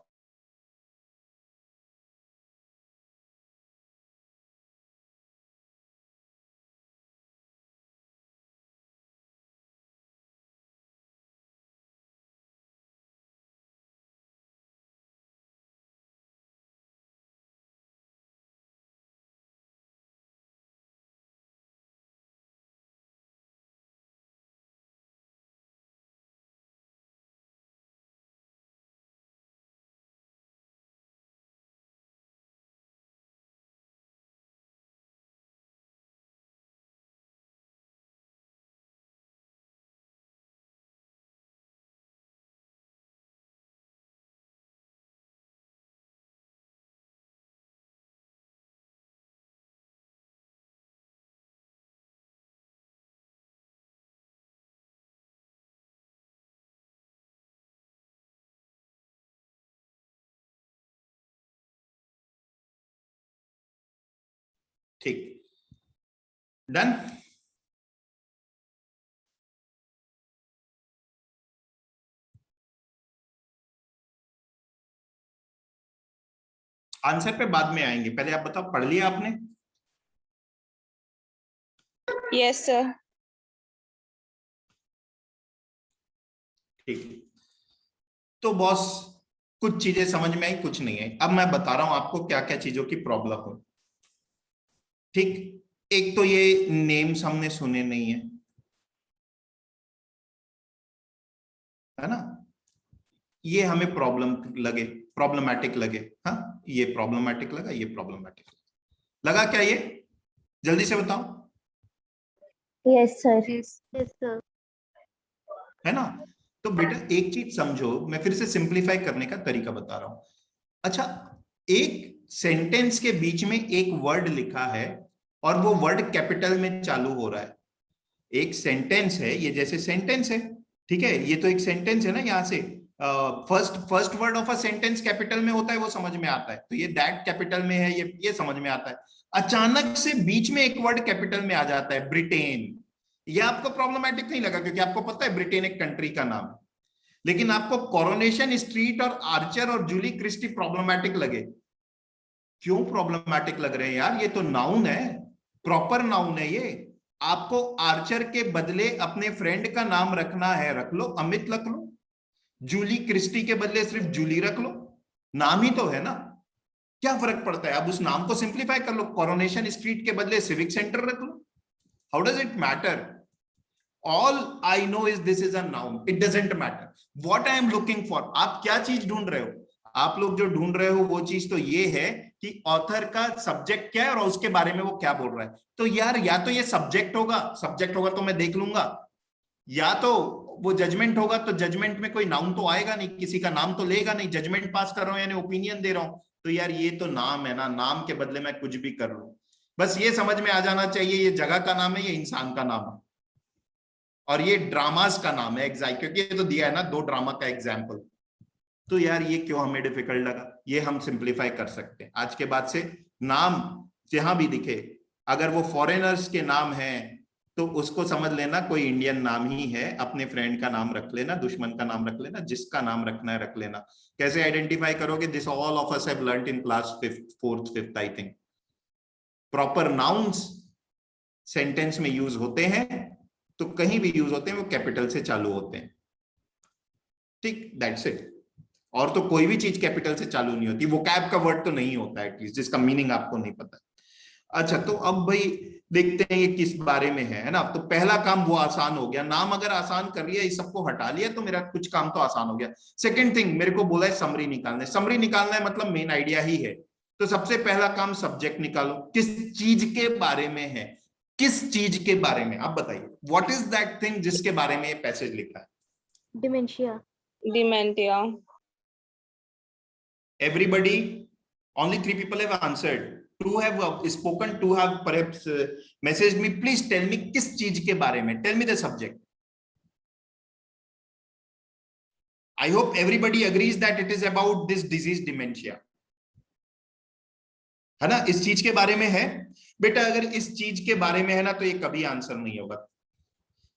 ठीक, डन। आंसर पे बाद में आएंगे, पहले आप बताओ पढ़ लिया आपने? Yes sir. ठीक, तो बॉस कुछ चीजें समझ में आई, कुछ नहीं आई। अब मैं बता रहा हूं आपको क्या क्या चीजों की प्रॉब्लम हो। ठीक, एक तो ये नेम्स हमने सुने नहीं है ना, ये हमें प्रॉब्लमैटिक लगे। हाँ, ये प्रॉब्लमैटिक लगा, ये प्रॉब्लमैटिक लगा क्या ये? जल्दी से बताओ। Yes sir. Yes. Yes, sir. है ना? तो बेटा एक चीज समझो, मैं फिर से सिंपलीफाई करने का तरीका बता रहा हूं। अच्छा, एक सेंटेंस के बीच में एक वर्ड लिखा है और वो वर्ड कैपिटल में चालू हो रहा है। एक सेंटेंस है, ये जैसे सेंटेंस है, ठीक है, ये तो एक सेंटेंस है ना, यहाँ से first word of a sentence capital में होता है, वो समझ में आता है, तो ये दैट कैपिटल में है, ये समझ में आता है। अचानक से बीच में एक वर्ड कैपिटल में आ जाता है, ब्रिटेन। ये आपको प्रॉब्लमेटिक नहीं लगा, क्योंकि आपको पता है ब्रिटेन एक कंट्री का नाम है। लेकिन आपको कोरोनेशन स्ट्रीट और आर्चर और जूली क्रिस्टी प्रॉब्लमेटिक लगे। क्यों प्रॉब्लमेटिक लग रहे हैं यार? ये तो नाउन है, प्रॉपर नाउन है ये। आपको आर्चर के बदले अपने फ्रेंड का नाम रखना है, रख लो, अमित रख लो। जूली क्रिस्टी के बदले सिर्फ जूली रख लो, नाम ही तो है ना, क्या फर्क पड़ता है? अब उस नाम को सिंप्लीफाई कर लो, कोरोनेशन स्ट्रीट के बदले सिविक सेंटर रख लो। How does it matter? All I know is this is a noun. It doesn't matter. What I am looking for, आप क्या चीज ढूंढ रहे हो? आप लोग जो ढूंढ रहे हो वो चीज तो ये है कि ऑथर का सब्जेक्ट क्या है और उसके बारे में वो क्या बोल रहा है। तो यार या तो ये सब्जेक्ट होगा तो मैं देख लूंगा, या तो वो जजमेंट होगा, तो जजमेंट में कोई नाउन तो आएगा नहीं, किसी का नाम तो लेगा नहीं। जजमेंट पास कर रहा हूं यानी ओपिनियन दे रहा हूं, तो यार ये तो नाम है ना, नाम के बदले मैं कुछ भी कर लूं। बस ये समझ में आ जाना चाहिए, ये जगह का नाम है, ये इंसान का नाम है, और ये ड्रामास का नाम है एग्जैक्ट, क्योंकि ये तो दिया है ना 2 ड्रामा का एग्जाम्पल। तो यार ये क्यों हमें डिफिकल्ट लगा? ये हम सिंप्लीफाई कर सकते हैं। आज के बाद से नाम जहां भी दिखे, अगर वो फॉरेनर्स के नाम है तो उसको समझ लेना कोई इंडियन नाम ही है। अपने फ्रेंड का नाम रख लेना, दुश्मन का नाम रख लेना, जिसका नाम रखना है रख लेना। कैसे आइडेंटिफाई करोगे? This all of us have learned in class 4th-5th I think. Proper nouns sentence में यूज होते हैं, तो कहीं भी यूज होते हैं वो कैपिटल से चालू होते हैं, ठीक, दैट्स इट। और तो कोई भी चीज कैपिटल से चालू नहीं होती। वो कैब का वर्ड तो नहीं होता एटलीस्ट, जिसका मीनिंग आपको नहीं पता। अच्छा, तो अब भाई देखते हैं ये किस बारे में है ना। तो पहला काम वो आसान हो गया, नाम अगर आसान कर लिया, इस सबको हटा लिया, तो मेरा कुछ काम तो आसान हो गया। सेकेंड थिंग मेरे को बोला है समरी निकालना है। समरी निकालना है मतलब मेन आइडिया ही है। तो सबसे पहला काम सब्जेक्ट निकालो, किस चीज के बारे में है, किस चीज के बारे में, आप बताइए। व्हाट इज दैट थिंग जिसके बारे में ये पैसेज लिखा है? Dementia. Dementia. Everybody, only 3 people have answered. 2 have spoken, 2 have perhaps messaged me. Please tell me किस चीज के बारे में, tell me the subject. I hope everybody agrees that it is about this disease dementia, है ना? इस चीज के बारे में है बेटा। अगर इस चीज के बारे में है ना, तो ये कभी आंसर नहीं होगा,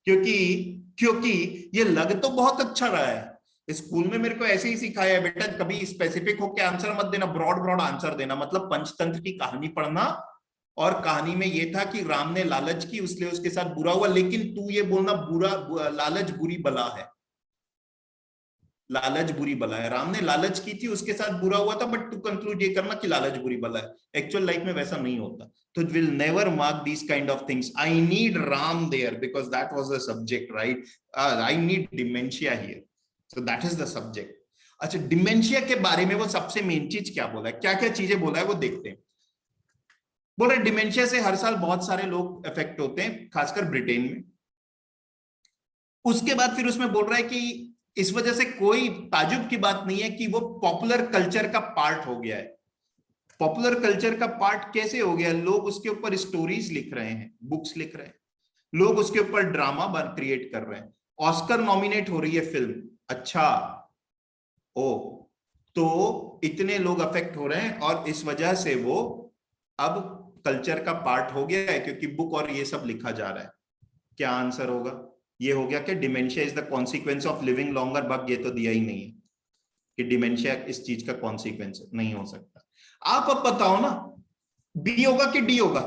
क्योंकि ये लग तो बहुत अच्छा रहा है। स्कूल में मेरे को ऐसे ही सिखाया है बेटा, कभी स्पेसिफिक होकर आंसर मत देना, ब्रॉड आंसर देना। मतलब पंचतंत्र की कहानी पढ़ना, और कहानी में ये था कि राम ने लालच की इसलिए उसके साथ बुरा हुआ, लेकिन तू ये बोलना लालच बुरी बला है, लालच बुरी बला है। राम ने लालच की थी, उसके साथ बुरा हुआ था, बट टू कंक्लूड ये करना कि लालच बुरी बला है। एक्चुअल लाइफ में वैसा नहीं होता। तो will never mark these kind of things. I need Ram there because that was the subject, right? I need dementia here, so that is the subject. अच्छा, डिमेंशिया के बारे में वो सबसे मेन चीज क्या बोला है, क्या क्या चीजें बोला है वो देखते हैं। बोल रहे डिमेंशिया से हर साल बहुत सारे लोग अफेक्ट होते हैं, खासकर ब्रिटेन में। उसके बाद फिर उसमें बोल रहा है कि इस वजह से कोई ताजुब की बात नहीं है कि वो पॉपुलर कल्चर का पार्ट हो गया है। पॉपुलर कल्चर का पार्ट कैसे हो गया? लोग उसके ऊपर स्टोरीज लिख रहे हैं, बुक्स लिख रहे हैं, लोग उसके ऊपर ड्रामा क्रिएट कर रहे हैं, ऑस्कर नॉमिनेट हो रही है फिल्म। अच्छा, ओ, तो इतने लोग अफेक्ट हो रहे हैं और इस वजह से वो अब कल्चर का पार्ट हो गया है, क्योंकि बुक और ये सब लिखा जा रहा है। क्या आंसर होगा? ये हो गया कि dementia is the consequence of living longer. Bug ये तो दिया ही नहीं है कि डिमेंशिया इस चीज का कॉन्सिक्वेंस नहीं हो सकता। आप अब बताओ ना, बी होगा कि डी होगा?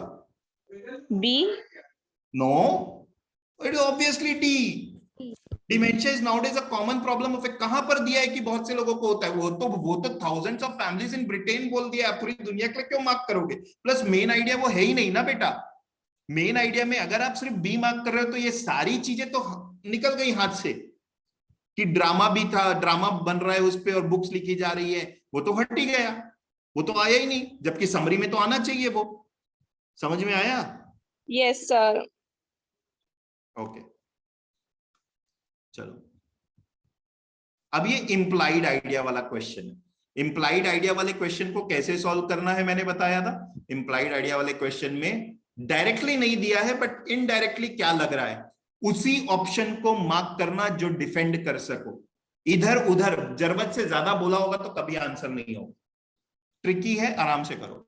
B. No, it is obviously D. Dementia is nowadays a common problem of. कहां पर दिया है कि बहुत से लोगों को होता है? वो तो thousands of families in Britain बोल दिया है, पूरी दुनिया के लिए क्यों मार्क करोगे? प्लस मेन आइडिया वो है ही नहीं ना बेटा। मेन आइडिया में अगर आप सिर्फ बी मार्क कर रहे हो तो ये सारी चीजें तो निकल गई हाथ से, कि ड्रामा भी था, ड्रामा बन रहा है उस पे और बुक्स लिखी जा रही है, वो तो हट ही गया, वो तो आया ही नहीं, जबकि समरी में तो आना चाहिए वो। समझ में आया? Yes, sir. ओके, चलो अब ये इंप्लाइड आइडिया वाला क्वेश्चन है। इंप्लाइड आइडिया वाले क्वेश्चन को कैसे सॉल्व करना है मैंने बताया था। इंप्लाइड आइडिया वाले क्वेश्चन में डायरेक्टली नहीं दिया है बट इनडायरेक्टली क्या लग रहा है उसी ऑप्शन को मार्क करना जो डिफेंड कर सको। इधर उधर जरूरत से ज्यादा बोला होगा तो कभी आंसर नहीं होगा। ट्रिकी है, आराम से करो।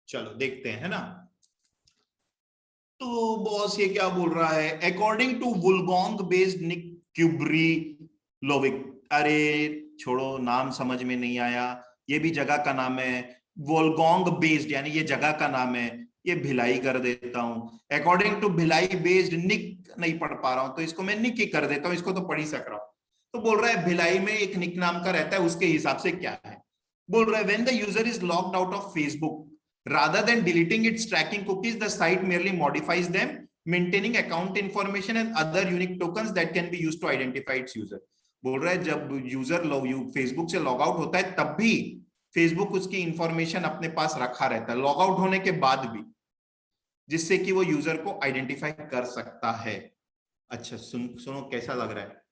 चलो देखते हैं, है ना। तो बॉस ये क्या बोल रहा है, अकॉर्डिंग टू वुलगोंग बेस्ड निक क्यूबरी लोविक। अरे छोड़ो, नाम समझ में नहीं आया, ये भी जगह का नाम है। वोलगोंग बेस्ड यानी ये जगह का नाम है, ये भिलाई कर देता हूं। अकॉर्डिंग टू भिलाई बेस्ड निक नहीं पढ़ पा रहा हूं तो इसको मैं निक ही कर देता हूं, इसको तो पढ़ ही सक रहा हूं। तो बोल रहा है भिलाई में एक निक नाम का रहता है, उसके हिसाब से क्या है। बोल रहा है when the user is logged out of Facebook rather than deleting its tracking cookies, the site merely modifies them, maintaining account information and other unique tokens that can be used to identify its user। बोल रहा है जब user Facebook से log out होता है तब भी Facebook उसकी इंफॉर्मेशन अपने पास रखा रहता है, लॉग आउट होने के बाद भी, जिससे कि वो यूजर को आइडेंटिफाई कर सकता है। अच्छा सुनो कैसा लग रहा है,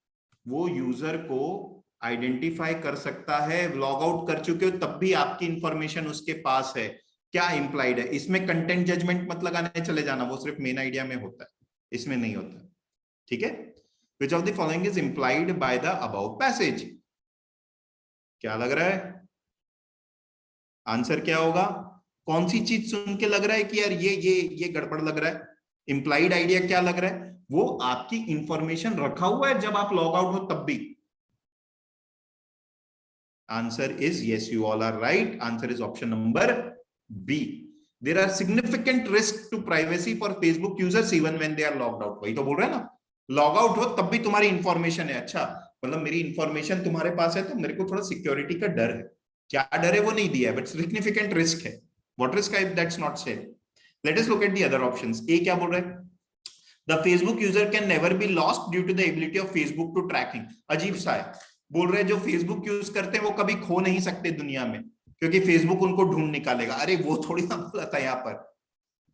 वो यूजर को आइडेंटिफाई कर सकता है, लॉग आउट कर चुके हो तब भी आपकी इंफॉर्मेशन उसके पास है। क्या इंप्लाइड है इसमें, कंटेंट जजमेंट मत लगाने चले जाना, वो सिर्फ मेन आइडिया में होता है, इसमें नहीं होता। ठीक है, विच of the following is implied by the about passage. क्या लग रहा है आंसर क्या होगा, कौन सी चीज सुन के लग रहा है कि यार ये गड़बड़ लग रहा है। इंप्लाइड आइडिया क्या लग रहा है, वो आपकी इंफॉर्मेशन रखा हुआ है जब आप लॉग आउट हो तब भी। Answer is yes, you all are right, answer is option number B. There are significant risks to privacy for Facebook users even when they are logged out। वही तो बोल रहे हैं ना, लॉग आउट हो तब भी तुम्हारी इंफॉर्मेशन है। अच्छा मतलब मेरी इंफॉर्मेशन तुम्हारे पास है तो मेरे को थोड़ा सिक्योरिटी का डर है। क्या डर है वो नहीं दिया है बट सिग्निफिकेंट रिस्क है। व्हाट रिस्क है that's not said. Let us look at the other options. A क्या बोल रहा है, the Facebook user can never be lost due to the ability of Facebook to tracking. अजीब सा है, बोल रहे हैं जो फेसबुक यूज करते हैं वो कभी खो नहीं सकते दुनिया में, क्योंकि फेसबुक उनको ढूंढ निकालेगा। अरे वो थोड़ी ना बोला था यहाँ पर,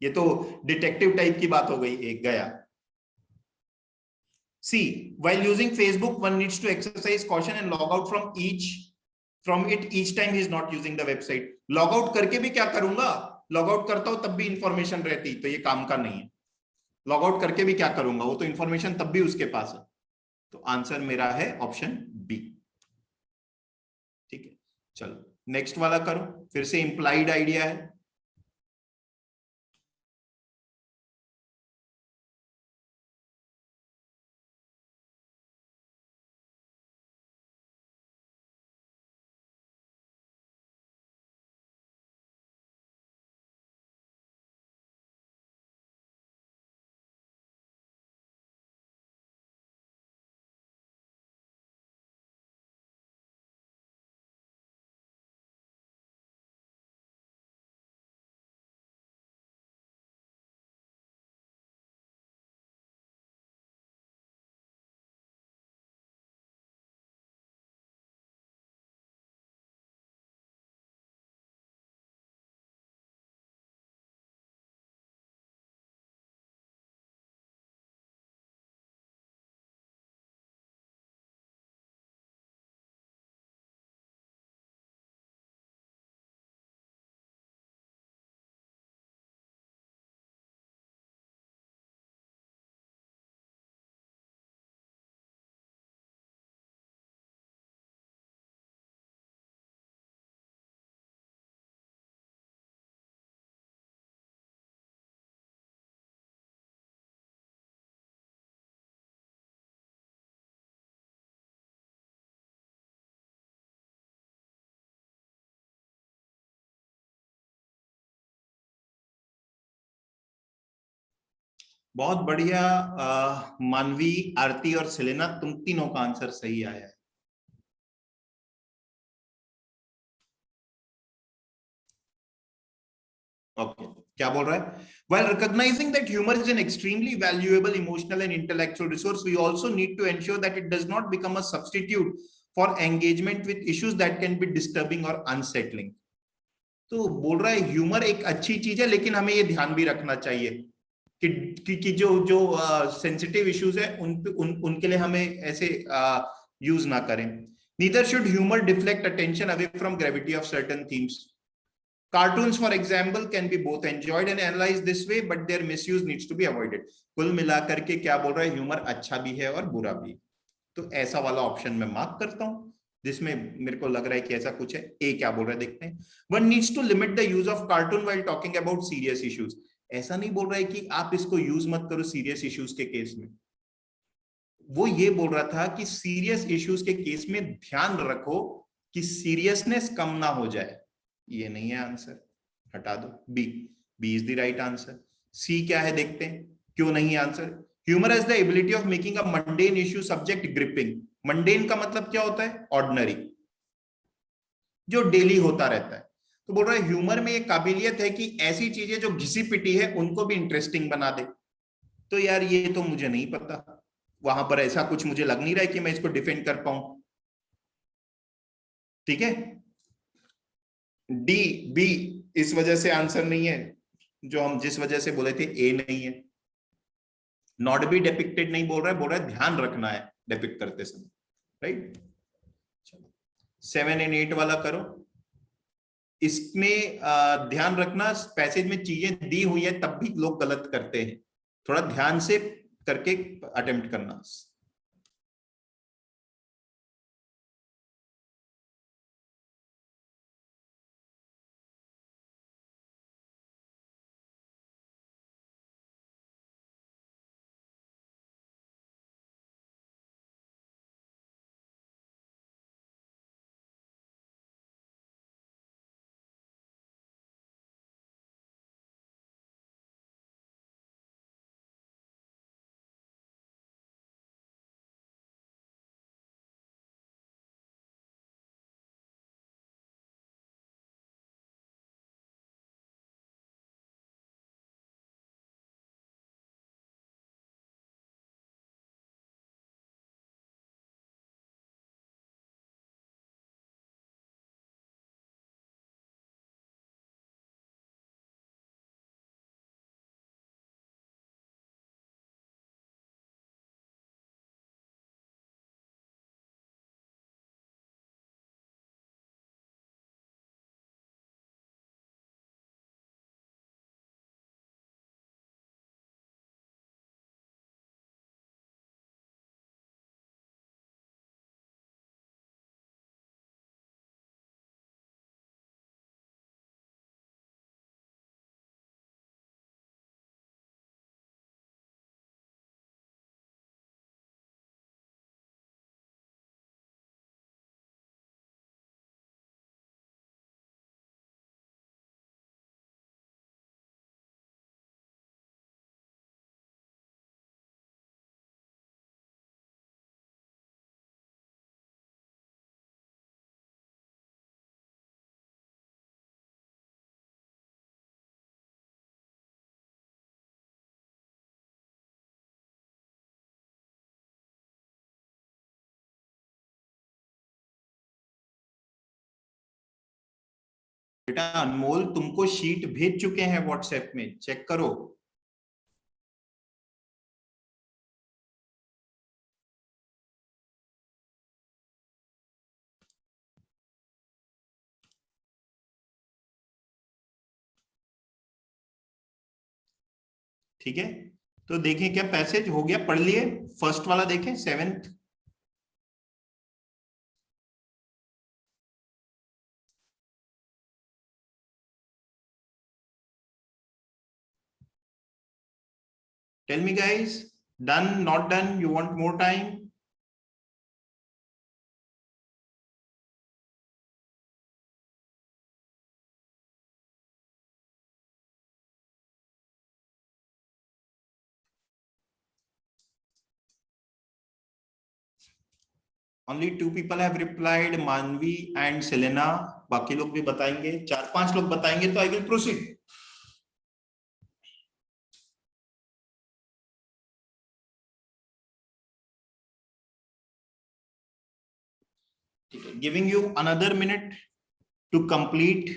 ये तो डिटेक्टिव टाइप की बात हो गई। एक गया। सी, while using Facebook one needs to exercise caution and log out from it each time he is not using the website। Log out करके भी क्या करूंगा, लॉग आउट करता हूं तब भी इंफॉर्मेशन रहती, तो ये काम का नहीं है। लॉग आउट करके भी क्या करूंगा, वो तो इंफॉर्मेशन तब भी उसके पास है। तो आंसर मेरा है ऑप्शन बी। ठीक है, चलो नेक्स्ट वाला करो, फिर से इंप्लाइड आइडिया है। बहुत बढ़िया। मानवी, आरती और सेलेना, तुम तीनों का आंसर सही आया है। ओके, क्या बोल रहा है? While recognizing that humor is an extremely valuable emotional and intellectual resource, we also need to ensure that it does not become a substitute for engagement with issues that can be disturbing or unsettling. तो बोल रहा है humour एक अच्छी चीज है, लेकिन हमें ये ध्यान भी रखना चाहिए कि जो जो सेंसिटिव इश्यूज है उनके लिए हमें ऐसे यूज ना करें. Neither should humor deflect attention away from gravity of certain themes. Cartoons, for example, can be both enjoyed and analyzed this way, but their misuse needs to be avoided. कुल मिलाकर के क्या बोल रहा है, ह्यूमर अच्छा भी है और बुरा भी. तो ऐसा वाला ऑप्शन मैं मार्क करता हूं जिसमें मेरे को लग रहा है कि ऐसा कुछ है. ए क्या बोल रहा है देखते हैं. One needs to limit the use of cartoon while talking about serious issues. ऐसा नहीं बोल रहा है कि आप इसको यूज मत करो सीरियस इश्यूज के केस में. वो ये बोल रहा था कि सीरियस इश्यूज के केस में ध्यान रखो कि सीरियसनेस कम ना हो जाए. ये नहीं है आंसर, हटा दो. B, B is the right answer. C क्या है देखते हैं, क्यों नहीं answer. Humour has the ability of making a mundane issue subject gripping. Mundane का मतलब क्या होता है? ऑर्डिनरी, जो डेली होता रहता है. तो बोल रहा है ह्यूमर में ये काबिलियत है कि ऐसी चीजें जो घिसी पिटी है उनको भी इंटरेस्टिंग बना दे. तो यार ये तो मुझे नहीं पता, वहां पर ऐसा कुछ मुझे लग नहीं रहा है कि मैं इसको डिफेंड कर पाऊं. ठीक है, डी, बी इस वजह से आंसर नहीं है, जो हम जिस वजह से बोले थे ए नहीं है. नॉट बी डेपिक्टेड नहीं बोल रहा है, बोल रहा है ध्यान रखना है डेपिक्ट करते समय. राइट, चलो 7 और 8 वाला करो. इसमें ध्यान रखना, पैसेज में चीजें दी हुई है तब भी लोग गलत करते हैं. थोड़ा ध्यान से करके अटेम्प्ट करना. बेटा अनमोल तुमको शीट भेज चुके हैं व्हाट्सएप में, चेक करो. ठीक है, तो देखें क्या पैसेज हो गया, पढ़ लिए. फर्स्ट वाला देखें, 7th. Tell me guys, done, not done, you want more time? Only 2 people have replied, Manvi and Selena. बाकी लोग भी बताएंगे, 4-5 लोग बताएंगे तो आई विल प्रोसीड. ठीक है, giving you another minute to complete.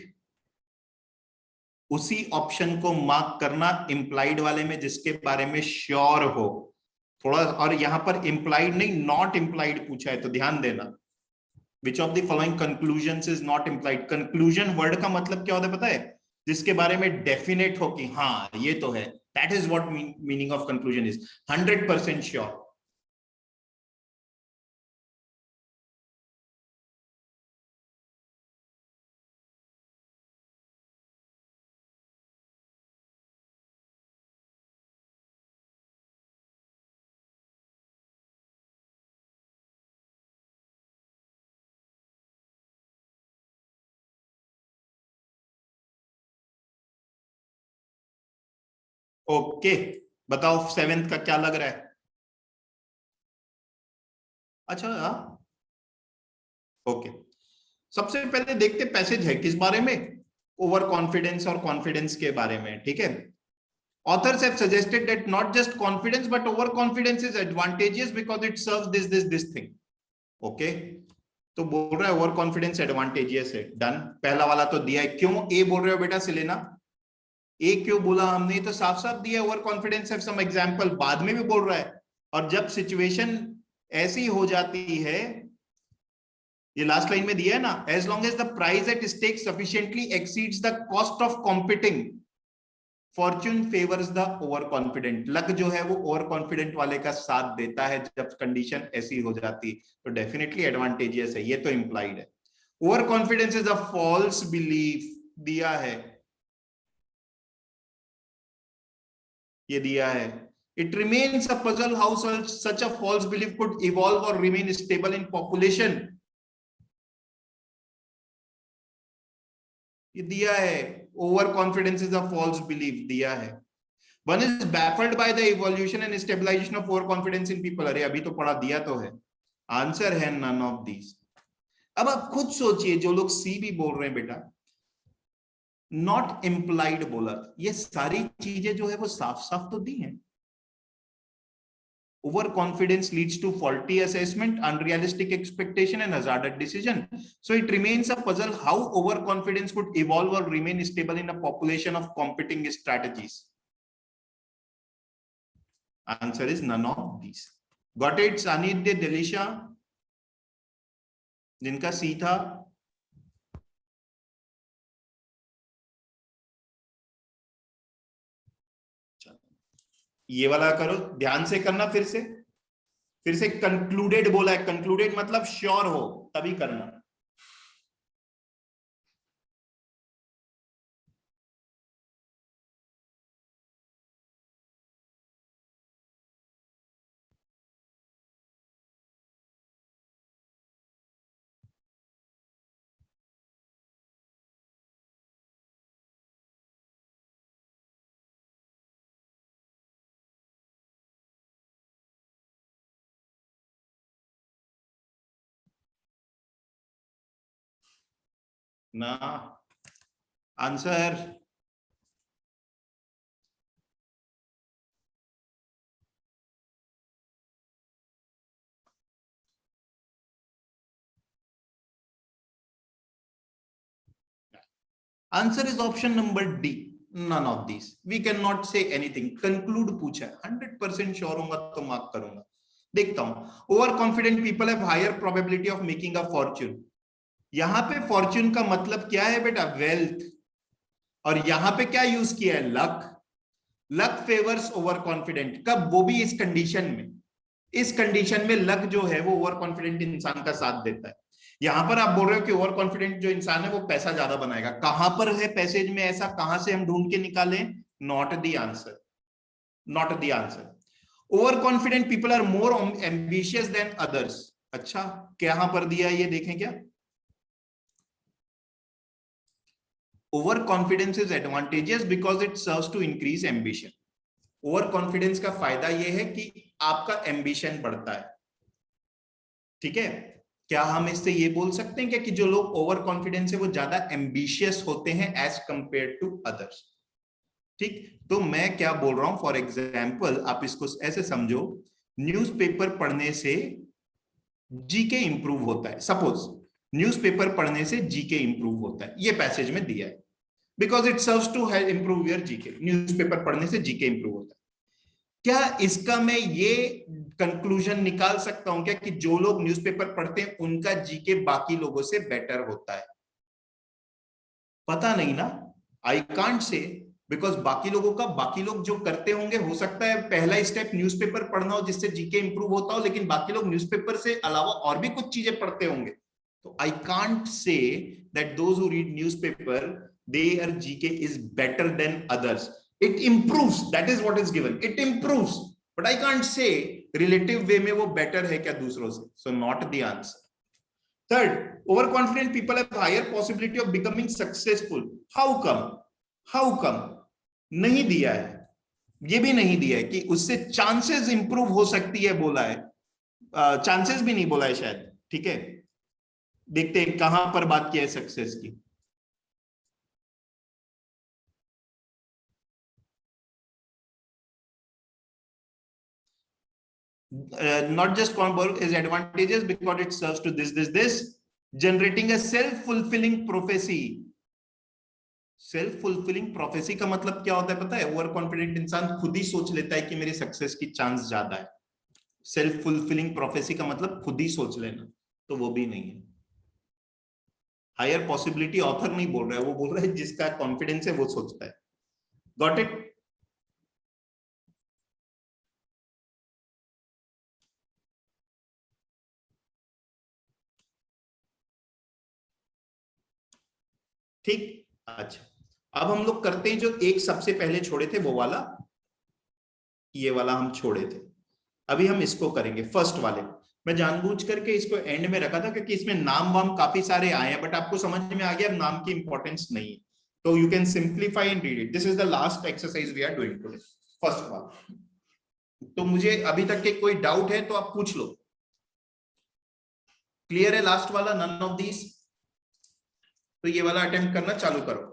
उसी ऑप्शन को मार्क करना इम्प्लाइड वाले में जिसके बारे में श्योर हो थोड़ा. और यहां पर इम्प्लाइड नहीं, नॉट इम्प्लाइड पूछा है तो ध्यान देना. विच of the following conclusions is not implied. Conclusion word का मतलब क्या होता है पता है? जिसके बारे में डेफिनेट हो कि हाँ ये तो है. That is what meaning of conclusion is. 100% sure. Okay, बताओ 7th का क्या लग रहा है? अच्छा, ओके. सबसे पहले देखते पैसेज है किस बारे में? ओवर कॉन्फिडेंस और कॉन्फिडेंस के बारे में. ठीक है. Authors have suggested that not just confidence but overconfidence is advantageous because it serves this thing. Okay, तो बोल रहा है ओवर कॉन्फिडेंस एडवांटेजियस है. डन. पहला वाला तो दिया है. क्यों ए बोल रहे हो बेटा सिलेना? ए क्यों बोला हमने? तो साफ साफ दिया over confidence. Have some example. बाद में भी बोल रहा है. और जब सिचुएशन ऐसी हो जाती है, ये लास्ट लाइन में दिया है ना, as long as the price at stake sufficiently exceeds the cost of competing, fortune favours the over confident. Luck जो है वो ओवर कॉन्फिडेंट वाले का साथ देता है जब कंडीशन ऐसी हो जाती, तो डेफिनेटली एडवांटेजियस है. ये तो इंप्लाइड है. Over confidence is a false belief. दिया है, ये दिया है. It remains a puzzle how such a false belief could evolve और रिमेन स्टेबल इन पॉपुलेशन. ये दिया है. Over confidence is a false belief दिया है. One is baffled by the evolution and stabilisation of over confidence in people. अरे अभी तो पढ़ा दिया तो है. आंसर है नन ऑफ दीज. अब आप खुद सोचिए, जो लोग सी भी बोल रहे हैं बेटा, नॉट इम्प्लाइड बोला, ये सारी चीजें जो है वो साफ साफ तो दी हैं. Overconfidence leads to faulty assessment, unrealistic expectation, and hazardous decision. So it remains a puzzle how overconfidence could evolve or remain stable in a population of competing strategies. Answer is none of these. Got it? Sanidya, Delisha, जिनका सी था. ये वाला करो, ध्यान से करना. फिर से कंक्लूडेड बोला है. कंक्लूडेड मतलब श्योर हो तभी करना. ना answer. Answer is option number D. None of this. We can not say anything. Conclude पूछा है. 100% श्योर होगा तो मार्क करूंगा. देखता हूं. Over confident people have higher probability of making a fortune. यहां पे फॉर्च्यून का मतलब क्या है बेटा? वेल्थ. और यहां पे क्या यूज किया है? Luck. Luck favours over confident. कब? वो भी इस कंडीशन में. इस कंडीशन में लक जो है वो ओवर कॉन्फिडेंट इंसान का साथ देता है. यहां पर आप बोल रहे हो कि ओवर कॉन्फिडेंट जो इंसान है वो पैसा ज्यादा बनाएगा. कहां पर है पैसेज में ऐसा? कहां से हम ढूंढ के निकालें? Not the answer. Not the answer. Over confident people are more ambitious than others. अच्छा, कहां पर दिया ये देखें क्या? Over confidence is advantageous because it serves to increase ambition. Over confidence का फायदा यह है कि आपका एम्बिशन बढ़ता है. ठीक है. क्या हम इससे ये बोल सकते हैं क्या कि जो लोग ओवर कॉन्फिडेंस है वो ज्यादा एम्बिशियस होते हैं एज कंपेयर टू अदर्स? ठीक, तो मैं क्या बोल रहा हूं, फॉर एग्जाम्पल आप इसको ऐसे समझो, न्यूज़पेपर पढ़ने से जीके इंप्रूव होता है, सपोज न्यूज़पेपर पढ़ने से जीके इंप्रूव होता है, ये पैसेज में दिया है, because it serves to improve your GK, newspaper पढ़ने से जीके इंप्रूव होता है। क्या इसका मैं ये कंक्लूजन निकाल सकता हूं क्या कि जो लोग न्यूज़पेपर पढ़ते हैं उनका जीके बाकी लोगों से बेटर होता है? पता नहीं ना, आई कांट से, बिकॉज बाकी लोगों का, बाकी लोग जो करते होंगे, हो सकता है पहला स्टेप न्यूज़पेपर पढ़ना हो जिससे जीके इंप्रूव होता हो, लेकिन बाकी लोग न्यूज़पेपर से अलावा और भी कुछ चीजें पढ़ते होंगे। तो I can't say that those who read newspaper their GK is better than others. It improves, that is what is given, it improves, but I can't say relative way में वो बेटर है क्या दूसरों से। So not the answer. Third, overconfident people have higher possibility of becoming successful. How come? How come? नहीं दिया है, ये भी नहीं दिया है कि उससे चांसेस इंप्रूव हो सकती है, बोला है, चांसेस भी नहीं बोला है शायद। ठीक है, देखते हैं कहां पर बात किया है सक्सेस की। Not just combo is advantageous because it serves to this generating a self-fulfilling prophecy. Self fulfilling prophecy का मतलब क्या होता है पता है? ओवर कॉन्फिडेंट इंसान खुद ही सोच लेता है कि मेरी सक्सेस की चांस ज्यादा है। सेल्फ फुलफिलिंग प्रोफेसी का मतलब खुद ही सोच लेना, तो वो भी नहीं है। हायर पॉसिबिलिटी ऑथर नहीं बोल रहा है, वो बोल रहा है जिसका कॉन्फिडेंस है वो सोचता है। Got it? ठीक, अच्छा, अब हम लोग करते हैं जो एक सबसे पहले छोड़े थे वो वाला, ये वाला हम छोड़े थे, अभी हम इसको करेंगे फर्स्ट वाले। मैं जानबूझ करके इसको एंड में रखा था क्योंकि इसमें नाम वाम काफी सारे आए हैं, बट आपको समझ में आ गया नाम की इंपॉर्टेंस नहीं है, तो you can simplify and read it. This is the last exercise we are doing today, first one. तो मुझे अभी तक के कोई डाउट है तो आप पूछ लो। क्लियर है लास्ट वाला, नन ऑफ दीज? तो ये वाला अटेम्प्ट करना चालू करो।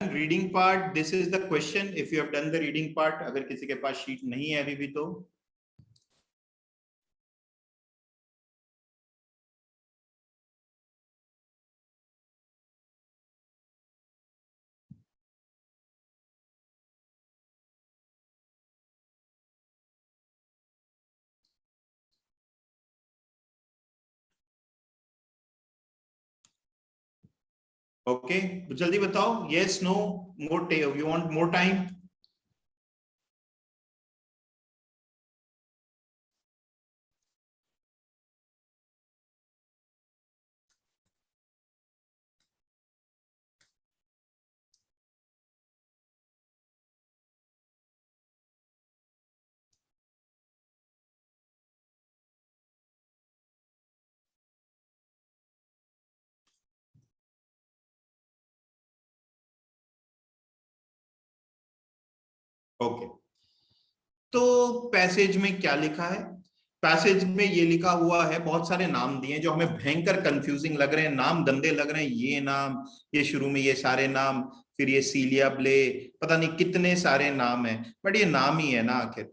Done reading part, this is the question, if you have done the reading part, अगर किसी के पास शीट नहीं है अभी भी तो ओके, जल्दी बताओ, yes no, more you want more time? Okay, तो पैसेज में क्या लिखा है? पैसेज में ये लिखा हुआ है, बहुत सारे नाम दिए जो हमें भयंकर कंफ्यूजिंग लग रहे हैं, नाम गंदे लग रहे हैं, ये नाम, ये शुरू में ये सारे नाम, फिर ये सीलिया ब्ले, पता नहीं कितने सारे नाम हैं, बट ये नाम ही है ना आखिर।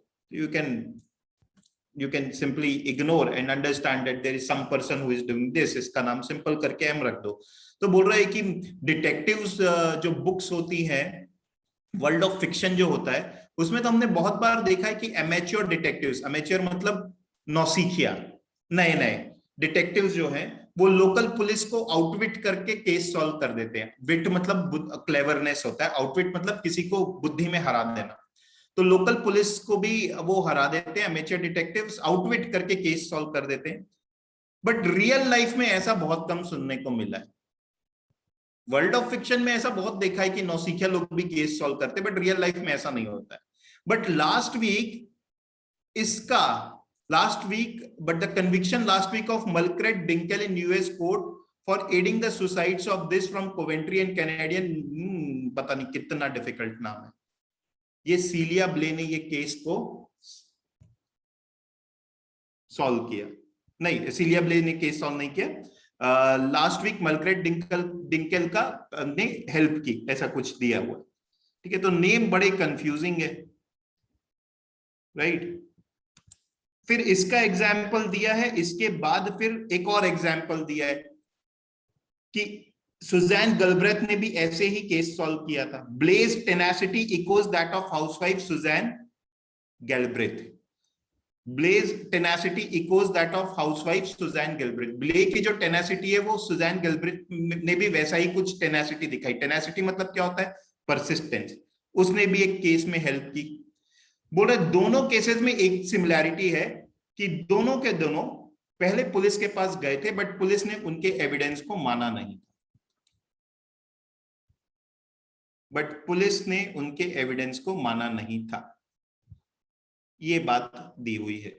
you can simply ignore and understand that there is some person who is doing this, इसका नाम सिंपल करके हम रख दो। तो बोल रहा है कि डिटेक्टिव्स जो बुक्स होती हैं, वर्ल्ड ऑफ फिक्शन जो होता है, उसमें तो हमने बहुत बार देखा है कि एमेच्योर डिटेक्टिव्स, एमेच्योर मतलब नौसिखिया, नए नए डिटेक्टिव्स जो हैं वो लोकल पुलिस को आउटविट करके केस सॉल्व कर देते हैं। विट मतलब क्लेवरनेस होता है, आउटविट मतलब किसी को बुद्धि में हरा देना, तो लोकल पुलिस को भी वो हरा देते हैं, एमेच्योर डिटेक्टिव्स आउटविट करके केस सॉल्व कर देते हैं। बट रियल लाइफ में ऐसा बहुत कम सुनने को मिला है। वर्ल्ड ऑफ फिक्शन में ऐसा बहुत देखा है कि नौसिखिया लोग भी केस सॉल्व करते हैं, बट रियल लाइफ में ऐसा नहीं होता है। But last the conviction last week of Melchert Dinkel in US court for aiding the suicides of this from Coventry and Canadian, पता नहीं कितना डिफिकल्ट नाम है। ये सीलिया ब्ले ने ये केस को सॉल्व किया, नहीं सीलिया ब्ले ने केस सॉल्व नहीं किया, लास्ट वीक मलक्रेट डिंकल का ने हेल्प की, ऐसा कुछ दिया हुआ। ठीक है, तो नेम बड़े कंफ्यूजिंग है, राइट। फिर इसका एग्जाम्पल दिया है, इसके बाद फिर एक और एग्जाम्पल दिया है कि सुजैन गलब्रेथ ने भी ऐसे ही केस सॉल्व किया था। Blay's tenacity equals that of housewife Susan Galbraith. Blay's tenacity equals that of housewife Susan Galbraith. Blay की जो टेनासिटी है वो सुजैन गैल्ब्रेथ ने भी वैसा ही कुछ टेनासिटी दिखाई। टेनासिटी मतलब क्या होता है? परसिस्टेंस। उसने भी एक केस में हेल्प की। बोल रहे दोनों केसेस में एक सिमिलैरिटी है कि दोनों के दोनों पहले पुलिस के पास गए थे, बट पुलिस ने उनके एविडेंस को माना नहीं। बट पुलिस ने उनके एविडेंस को माना नहीं था, ये बात दी हुई है।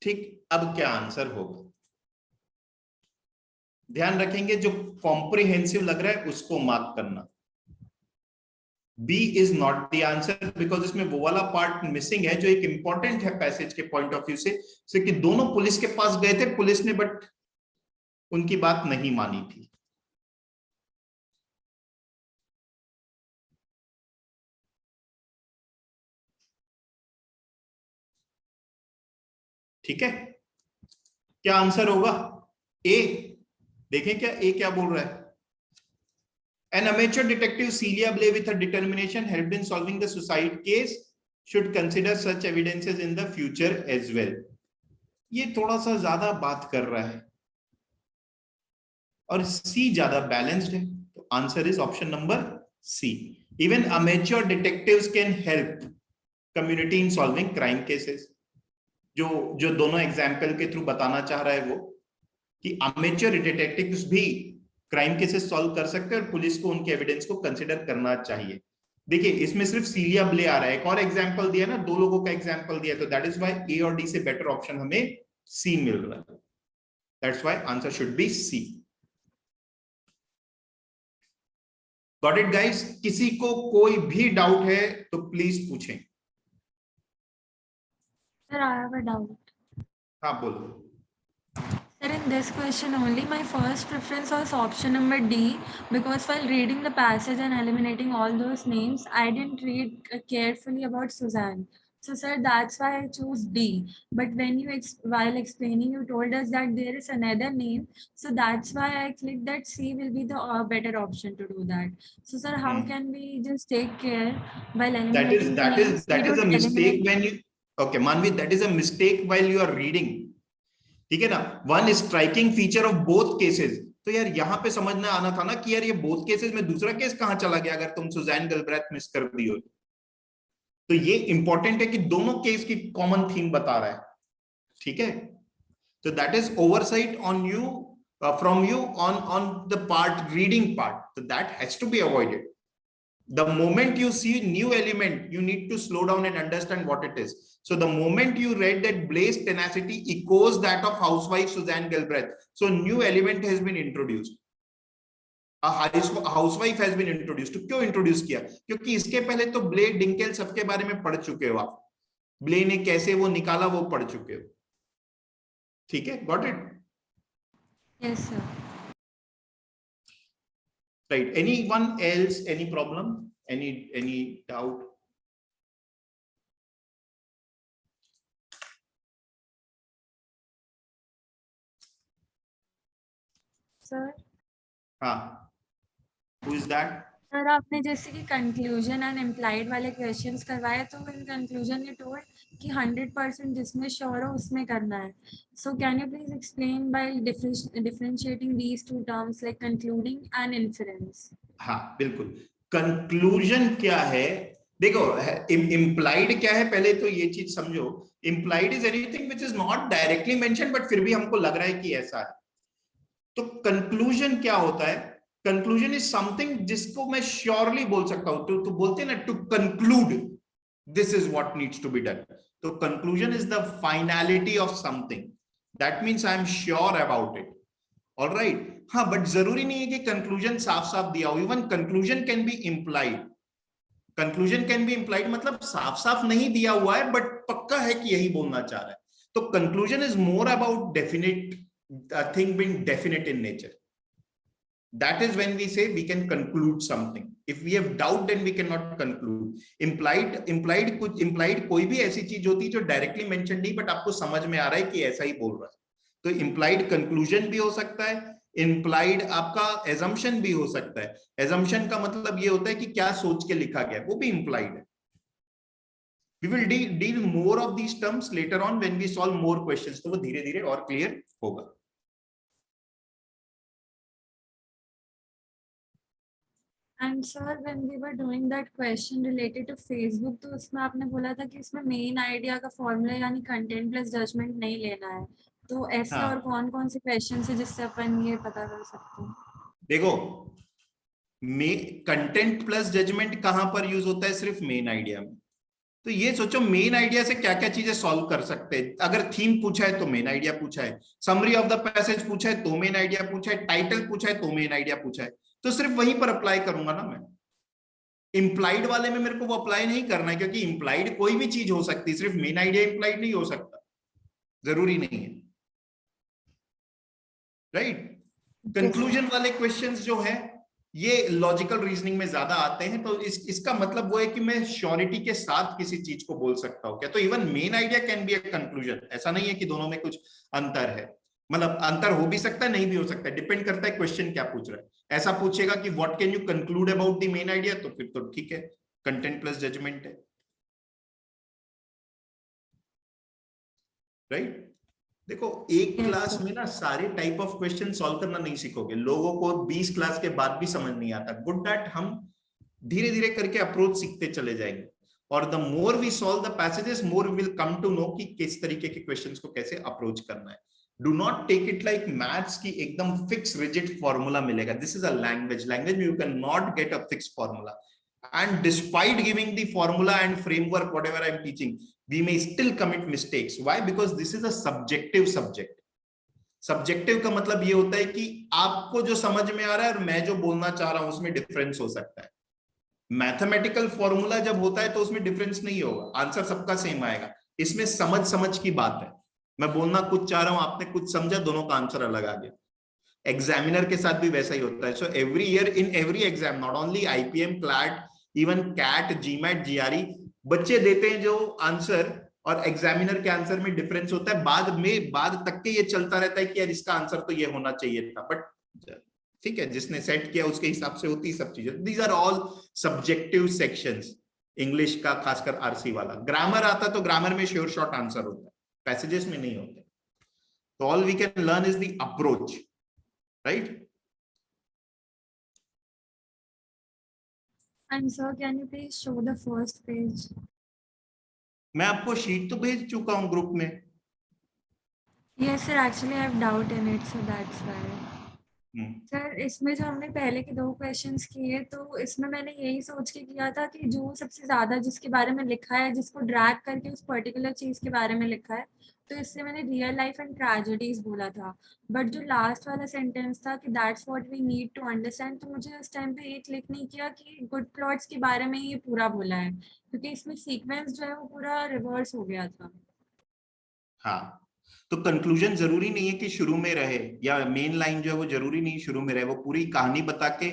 ठीक, अब क्या आंसर होगा? ध्यान रखेंगे, जो कॉम्प्रिहेंसिव लग रहा है उसको मार्क करना। B is not the answer, because इसमें वो वाला पार्ट मिसिंग है जो एक इंपॉर्टेंट है पैसेज के पॉइंट ऑफ व्यू से कि दोनों पुलिस के पास गए थे, पुलिस ने बट उनकी बात नहीं मानी थी। ठीक है, क्या आंसर होगा? ए। देखें क्या ए क्या बोल रहा है। An amateur detective Celia Blay with her determination helped in solving the suicide case should consider such evidences in the future as well. ये थोड़ा सा ज्यादा बात कर रहा है और सी ज्यादा बैलेंस्ड है, तो answer is option number C. Even amateur detectives can help community in solving crime cases. जो दोनों एग्जाम्पल के थ्रू बताना चाह रहा है वो कि अमेच्योर डिटेक्टिव्स भी क्राइम केसेस सॉल्व कर सकते हैं और पुलिस को उनके एविडेंस को कंसीडर करना चाहिए। देखिए इसमें सिर्फ सीलिया ब्ले आ रहा है, एक और एग्जांपल दिया ना, दो लोगों का एग्जांपल दिया, तो दैट इज व्हाई ए और डी से बेटर ऑप्शन हमें सी मिल रहा है। That's why answer should be C. Got it guys? किसी को कोई भी डाउट है तो प्लीज पूछें। Sir, I have a doubt. हाँ बोलो। Sir, in in this question only, my first preference was option number D, because while reading the passage and eliminating all those names, I didn't read carefully about Suzanne. So, sir, that's why I chose D. But when you, while explaining, you told us that there is another name. So that's why I clicked that C will be the better option to do that. So, sir, how can we just take care while eliminating the names? that We is a don't mistake eliminate. when you, okay Manvi, that is a mistake while you are reading. ठीक है ना, one striking feature of both cases. तो यार यहाँ पे समझना आना था ना कि यार ये बोथ केसेस में दूसरा केस कहाँ चला गया अगर तुम सुजैन गलब्रेथ मिस कर दी हो. तो ये इंपॉर्टेंट है कि दोनों केस की कॉमन थीम बता रहा है. ठीक है, तो that is oversight on you from you on the part reading part, so that has to be avoided. The moment you see new element, you need to slow down and understand what it is. So the moment you read that Blaze tenacity echoes that of housewife Suzanne Galbraith, so new element has been introduced. A housewife has been introduced. तो क्यों introduce किया? क्योंकि इसके पहले तो ब्ले डिंकेल सबके बारे में पढ़ चुके हो आप. ब्ले ने कैसे वो निकाला वो पढ़ चुके हो. ठीक है, got it? Yes, sir. Right. Anyone else? Any problem? Any doubt? Sir. हाँ. Who is that? सर आपने जैसे कि कंक्लूजन एंड इम्प्लाइड वाले क्वेश्चंस करवाए, तो इन कंक्लूजन यू टोल्ड कि 100% जिसमें श्योर हो उसमें करना है. So can you please explain by differentiating these two terms like concluding and inference? हाँ बिल्कुल. कंक्लूजन क्या है? देखो, इम्प्लाइड क्या है पहले तो ये चीज समझो. Implied is anything which is not directly mentioned but फिर भी हमको लग रहा है कि ऐसा है. तो कंक्लूजन क्या होता है? कंक्लूजन इज समथिंग जिसको मैं श्योरली बोल सकता हूं. तो बोलते हैं ना, to conclude this is what needs to be done. तो conclusion is the finality of something. That means I am sure about it. Alright. हाँ, बट जरूरी नहीं है कि कंक्लूजन साफ साफ दिया हो. Even conclusion can be implied. Conclusion can be implied मतलब साफ साफ नहीं दिया हुआ है बट पक्का है कि यही बोलना चाह रहा है. तो conclusion is more about definite thing being definite in nature. That is when we say we can conclude something. If we have doubt, then we cannot conclude. Implied कोई भी ऐसी चीज होती है जो डायरेक्टली मेंशन नहीं बट आपको समझ में आ रहा है कि ऐसा ही बोल रहा है. तो implied conclusion भी हो सकता है. implied आपका assumption भी हो सकता है. assumption का मतलब ये होता है कि क्या सोच के लिखा गया, वो भी implied है. We will deal more of these terms later on when we solve more questions. तो वो धीरे धीरे और क्लियर होगा. And sir when we were doing that question related to Facebook, तो उसमें आपने बोला था कि इसमें मेन आइडिया का फॉर्मूला यानी कंटेंट प्लस जजमेंट नहीं लेना है. तो ऐसे और कौन कौन से क्वेश्चन है जिससे अपन ये पता कर सकते हैं? देखो, कंटेंट प्लस जजमेंट कहां पर यूज होता है? सिर्फ मेन आइडिया में. तो ये सोचो मेन आइडिया से क्या क्या चीजें सॉल्व कर सकते हैं. अगर थीम पूछा है तो मेन आइडिया पूछा है. समरी ऑफ द पैसेज पूछा है तो मेन आइडिया पूछा है. टाइटल पूछा है तो मेन आइडिया पूछा है. तो सिर्फ वहीं पर अप्लाई करूंगा ना मैं. इंप्लाइड वाले में मेरे को वो अप्लाई नहीं करना है क्योंकि इंप्लाइड कोई भी चीज हो सकती है. सिर्फ मेन आइडिया इंप्लाइड नहीं हो सकता, जरूरी नहीं है. राइट. कंक्लूजन वाले क्वेश्चंस जो है ये लॉजिकल रीजनिंग में ज्यादा आते हैं. तो इसका मतलब वो है कि मैं श्योरिटी के साथ किसी चीज को बोल सकता हूं क्या. तो even main idea can be a conclusion. ऐसा नहीं है कि दोनों में कुछ अंतर है. मतलब अंतर हो भी सकता है, नहीं भी हो सकता है, डिपेंड करता है क्वेश्चन क्या पूछ रहा है. ऐसा पूछेगा कि what can you conclude about the main idea, तो फिर तो ठीक है, कंटेंट प्लस जजमेंट है. राइट. देखो, एक क्लास में ना सारे टाइप ऑफ क्वेश्चन सॉल्व करना नहीं सीखोगे. लोगों को 20 क्लास के बाद भी समझ नहीं आता. गुड दैट हम धीरे धीरे करके अप्रोच सीखते चले जाएंगे. और the more we solve the passages, more we will come to know कि किस तरीके के क्वेश्चंस को कैसे अप्रोच करना है. Do not take it like maths की एकदम fixed rigid formula मिलेगा. This is a language. Language में you cannot get a fixed formula. And despite giving the formula and framework, whatever I am teaching, we may still commit mistakes. Why? Because this is a subjective subject. Subjective का मतलब ये होता है कि आपको जो समझ में आ रहा है और मैं जो बोलना चाह रहा हूं उसमें डिफरेंस हो सकता है. मैथमेटिकल फॉर्मूला जब होता है तो उसमें डिफरेंस नहीं होगा, आंसर सबका सेम आएगा. इसमें समझ की बात है. मैं बोलना कुछ चाह रहा हूं, आपने कुछ समझा, दोनों का आंसर अलग आ गया। एग्जामिनर के साथ भी वैसा ही होता है। So every year in every exam, not only IPM, CLAT, even CAT, GMAT, GRE, बच्चे देते हैं जो आंसर और एग्जामिनर के आंसर में डिफरेंस होता है। बाद तक के ये चलता रहता है कि यार इसका आंसर तो ये होना चाहिए था, बट ठीक है, जिसने सेट किया उसके हिसाब से होती सब चीजें। These are all subjective sections. English का खासकर आरसी वाला, ग्रामर आता तो ग्रामर में श्योर शॉर्ट आंसर होता है, पैसेजेस में नहीं होते। तो all we can learn is the approach, right? And sir, can you please show the first page? मैं आपको शीट तो भेज चुका हूं ग्रुप में। Yes, sir. Actually, I have doubt in it, so that's why. Sir इसमें जो हमने पहले के 2 क्वेश्चंस किए, तो इसमें मैंने यही सोच के किया था कि जो सबसे ज्यादा जिसके बारे में लिखा है, जिसको ड्रैग करके उस पर्टिकुलर चीज के बारे में लिखा है, तो इससे मैंने रियल लाइफ एंड ट्रेजेडीज बोला था। बट जो लास्ट वाला सेंटेंस था कि that's what we need to understand, तो मुझे उस टाइम पे ये क्लिक नहीं किया कि गुड प्लॉट्स के बारे में ये पूरा बोला है, क्योंकि इसमें सीक्वेंस जो है वो पूरा रिवर्स हो गया था। हाँ, तो कंक्लूजन जरूरी नहीं है कि शुरू में रहे, या मेन लाइन जो है वो जरूरी नहीं शुरू में रहे, वो पूरी कहानी बता के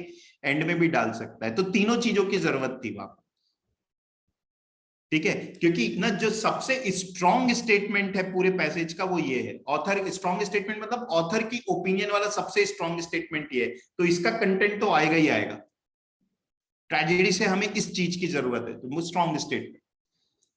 एंड में भी डाल सकता है। तो तीनों चीजों की जरूरत थी वहां, ठीक है? क्योंकि ना जो सबसे स्ट्रॉन्ग स्टेटमेंट है पूरे पैसेज का वो ये है, ऑथर स्ट्रॉन्ग स्टेटमेंट, मतलब ऑथर की ओपिनियन वाला सबसे स्ट्रॉन्ग स्टेटमेंट ये है, तो इसका कंटेंट तो आएगा ही आएगा। ट्रेजेडी से हमें इस चीज की जरूरत है, तो वो स्ट्रॉन्ग स्टेटमेंट।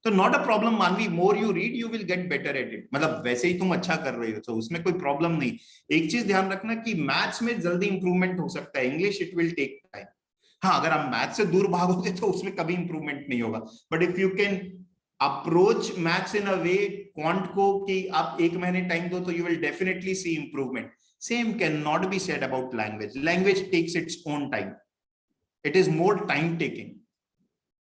तो नॉट अ प्रॉब्लम मानवी, more you read you will get better at it. मतलब वैसे ही तुम अच्छा कर रही हो तो उसमें कोई प्रॉब्लम नहीं। एक चीज ध्यान रखना कि मैथ्स में जल्दी इंप्रूवमेंट हो सकता है, English it will take time. हाँ, अगर आप मैथ्स से दूर भागोगे तो उसमें कभी इंप्रूवमेंट नहीं होगा, but if you can approach maths in a way, quant को कि आप 1 महीने टाइम दो, तो you will definitely see improvement. Same can not be said about language. Language takes its own time, it is more time taking.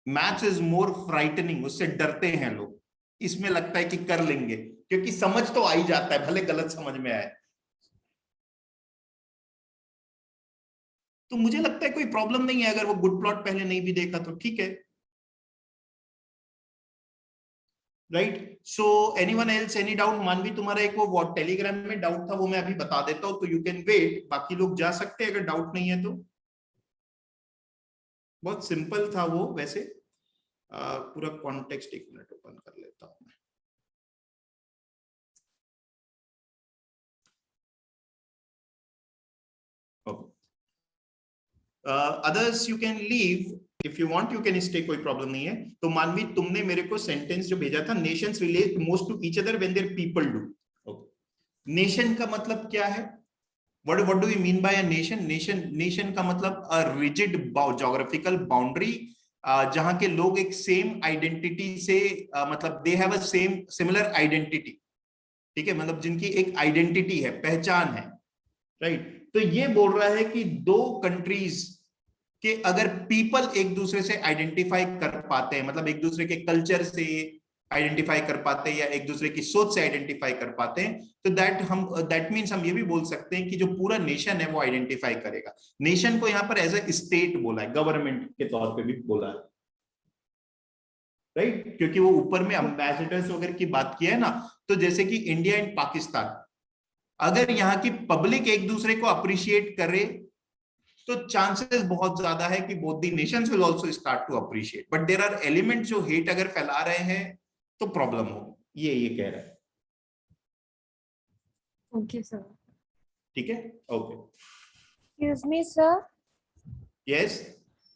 Maths is more frightening, उससे डरते हैं लोग, इसमें लगता है कि कर लेंगे, क्योंकि समझ तो आ ही जाता है, भले गलत समझ में आए। तो मुझे लगता है कोई प्रॉब्लम नहीं है, अगर वो गुड प्लॉट पहले नहीं भी देखा तो ठीक है, right? So anyone else, any doubt? मानवी, तुम्हारा एक वो टेलीग्राम में डाउट था, वो मैं अभी बता देता हूं, तो यू कैन वेट, बाकी लोग जा सकते हैं अगर डाउट नहीं है तो। बहुत सिंपल था वो वैसे। पूरा कॉन्टेक्स्ट एक मिनट ओपन कर लेता हूं मैं। Others you can leave, if you want you can stay, कोई प्रॉब्लम नहीं है। तो मानवी, तुमने मेरे को सेंटेंस जो भेजा था, nations relate most to each other when their people do. Nation का मतलब क्या है? What do we mean by a nation? Nation का मतलब a rigid geographical boundary, जहां के लोग एक सेम आइडेंटिटी से, मतलब they have a similar identity, ठीक है? मतलब जिनकी एक आइडेंटिटी है, पहचान है, राइट? तो ये बोल रहा है कि 2 कंट्रीज के अगर पीपल एक दूसरे से आइडेंटिफाई कर पाते हैं, मतलब एक दूसरे के कल्चर से आइडेंटिफाई कर पाते हैं या एक दूसरे की सोच से आइडेंटिफाई कर पाते हैं, तो दैट मीन्स हम ये भी बोल सकते हैं कि जो पूरा नेशन है वो आइडेंटिफाई करेगा। नेशन को यहाँ पर एज ए स्टेट बोला है, गवर्नमेंट के तौर पे भी बोला है, राइट? क्योंकि वो ऊपर में एम्बेसडर्स वगैरह की बात की है ना, तो जैसे कि इंडिया एंड पाकिस्तान, अगर यहाँ की पब्लिक एक दूसरे को अप्रिशिएट करे तो चांसेस बहुत ज्यादा है कि both the nations will also start to appreciate. But there are element जो हेट अगर फैला रहे हैं तो प्रॉब्लम होगी, ये कह रहा है। Okay sir. ठीक है, okay. Excuse me, sir. Yes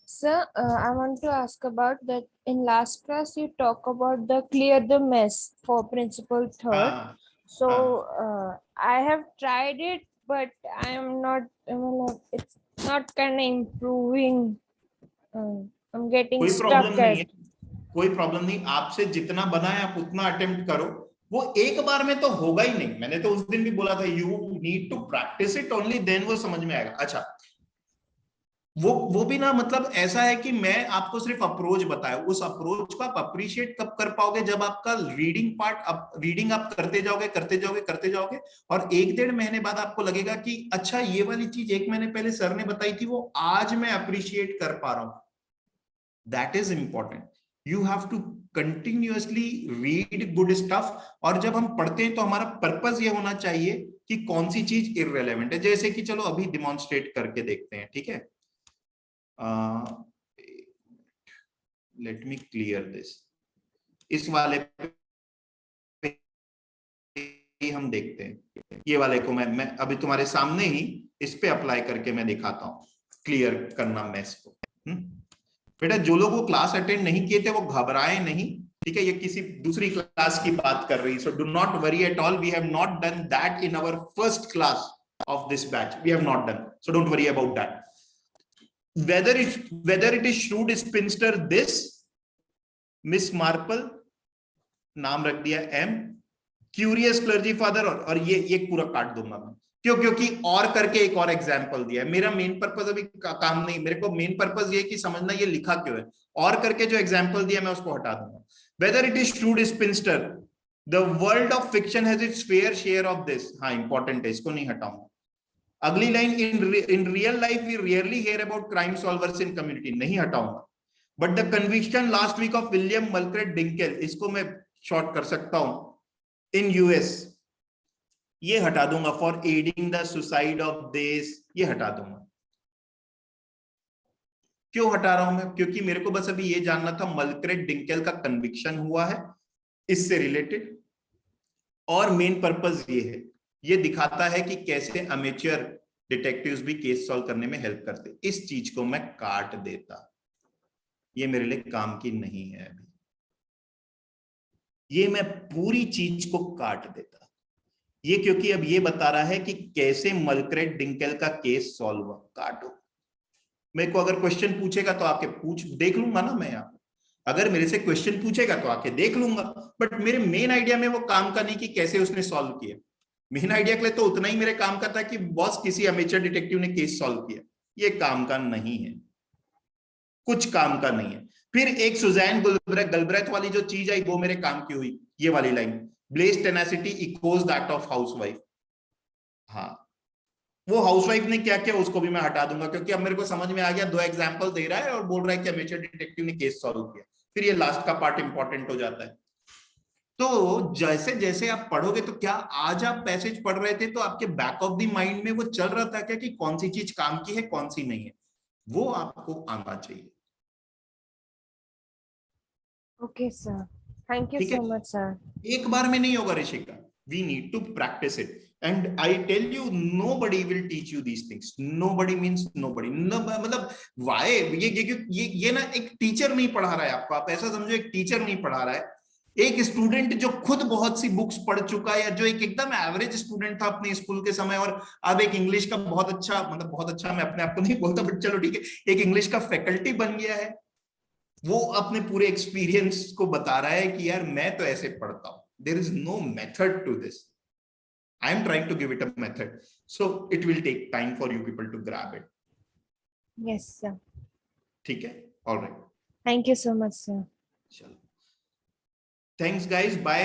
Sir, I want to ask about that. In last class, you talk about the clear the mess for principal third. So I have tried it, but I am not. It's not kind of improving. I'm getting कोई stuck problem नहीं है, at. कोई problem नहीं। आपसे जितना बना है आप उतना अटेम्प्ट करो, वो एक बार में तो होगा ही नहीं। मैंने तो उस दिन भी बोला था, you need to practise it only, then वो समझ में आएगा। अच्छा, वो भी ना, मतलब ऐसा है कि मैं आपको सिर्फ अप्रोच बताया, उस अप्रोच को आप अप्रिशिएट कब कर पाओगे? जब आपका रीडिंग पार्ट, रीडिंग आप करते जाओगे और 1-1.5 महीने बाद आपको लगेगा कि अच्छा, ये वाली चीज 1 महीने पहले सर ने बताई थी, वो आज मैं अप्रिशिएट कर पा रहा हूं। That is important. You have to continuously read good stuff, और जब हम पढ़ते हैं तो हमारा पर्पस ये होना चाहिए कि कौन सी चीज इररिलेवेंट है। जैसे कि चलो अभी डिमॉन्स्ट्रेट करके देखते हैं, ठीक है। Let me clear this. इस वाले पे हम देखते हैं, ये वाले को मैं अभी तुम्हारे सामने ही इस पे अप्लाई करके मैं दिखाता हूँ, क्लियर करना मैथ्स को। बेटा जो लोग वो क्लास अटेंड नहीं किए थे वो घबराए नहीं, ठीक है, ये किसी दूसरी क्लास की बात कर रही। So do not worry at all, we have not done that in our first class of this batch, we have not done, so don't worry about that. whether it is shrewd spinster this, Miss Marple नाम रख दिया M, curious clergy father, और ये पूरा काट दूंगा मैं, क्यों? क्योंकि और करके एक और एग्जाम्पल दिया है। मेरा मेन पर्पस अभी काम नहीं, मेरे को मेन पर्पस ये कि समझना ये लिखा क्यों है, और करके जो एग्जाम्पल दिया मैं उसको हटा दूंगा। Whether it is shrewd spinster, the world of fiction has its fair share of this, हाँ इंपॉर्टेंट है, इसको नहीं हटाऊंगा। अगली line, in real life we rarely hear about crime solvers in community, नहीं हटाऊंगा। But the conviction last week of William Melchert Dinkel, इसको मैं शॉर्ट कर सकता हूं, इन यूएस, ये हटा दूंगा। For aiding the suicide of this, ये हटा दूंगा। क्यों हटा रहा हूं मैं? क्योंकि मेरे को बस अभी ये जानना था मलक्रेट डिंकेल का कन्विक्शन हुआ है इससे रिलेटेड, और मेन पर्पस ये है, ये दिखाता है कि कैसे अमेच्योर डिटेक्टिव्स भी केस सॉल्व करने में हेल्प करते। इस चीज को मैं काट देता, ये मेरे लिए काम की नहीं है अभी, ये मैं पूरी चीज को काट देता ये, क्योंकि अब ये बता रहा है कि कैसे मलक्रेट डिंकेल का केस सॉल्व हुआ। काटो, मेरे को अगर क्वेश्चन पूछेगा तो आके देख लूंगा ना मैं, यहाँ अगर मेरे से क्वेश्चन पूछेगा तो आके देख लूंगा, बट मेरे मेन आइडिया में वो काम का नहीं कि कैसे उसने सॉल्व किया। मेन आइडिया के लिए तो उतना ही मेरे काम का था कि बॉस किसी अमेचर डिटेक्टिव ने केस सॉल्व किया, ये काम का नहीं है, कुछ काम का नहीं है। फिर एक सुजैन गलब्रेथ वाली जो चीज आई वो मेरे काम की हुई, ये वाली line, blaze tenacity equals that of housewife. हाँ, वो हाउसवाइफ ने क्या किया उसको भी मैं हटा दूंगा, क्योंकि अब मेरे को समझ में आ गया, दो एग्जांपल दे रहा है और बोल रहा है कि अमेचर डिटेक्टिव ने केस सॉल्व किया। फिर ये लास्ट का पार्ट इंपॉर्टेंट हो जाता है। तो जैसे जैसे आप पढ़ोगे, तो क्या आज आप पैसेज पढ़ रहे थे तो आपके बैक ऑफ द माइंड में वो चल रहा था क्या कि कौन सी चीज काम की है कौन सी नहीं है, वो आपको आना चाहिए। Okay, sir. Thank you ठीक so है, much, sir. एक बार में नहीं होगा Rishika, we need to practise it, and I tell you nobody will teach you these things. Nobody means nobody, मतलब व्हाई, ये ना एक टीचर नहीं पढ़ा रहा है आपको, आप ऐसा समझो एक टीचर नहीं पढ़ा रहा है, एक स्टूडेंट जो खुद बहुत सी बुक्स पढ़ चुका है, या जो एक एकदम एवरेज स्टूडेंट था अपने स्कूल के समय, और अब एक इंग्लिश का बहुत अच्छा, मतलब बहुत अच्छा मैं अपने आप को नहीं बोलता, बट चलो ठीक है, एक इंग्लिश का फैकल्टी बन गया है, वो अपने पूरे एक्सपीरियंस को बता रहा है कि यार मैं तो ऐसे पढ़ता हूं, there is no method to this, I am trying to give it a method, so it will take time for you people to grab it. Yes, sir. ठीक है, alright, Thank you so much, sir. चलो, thanks guys, bye.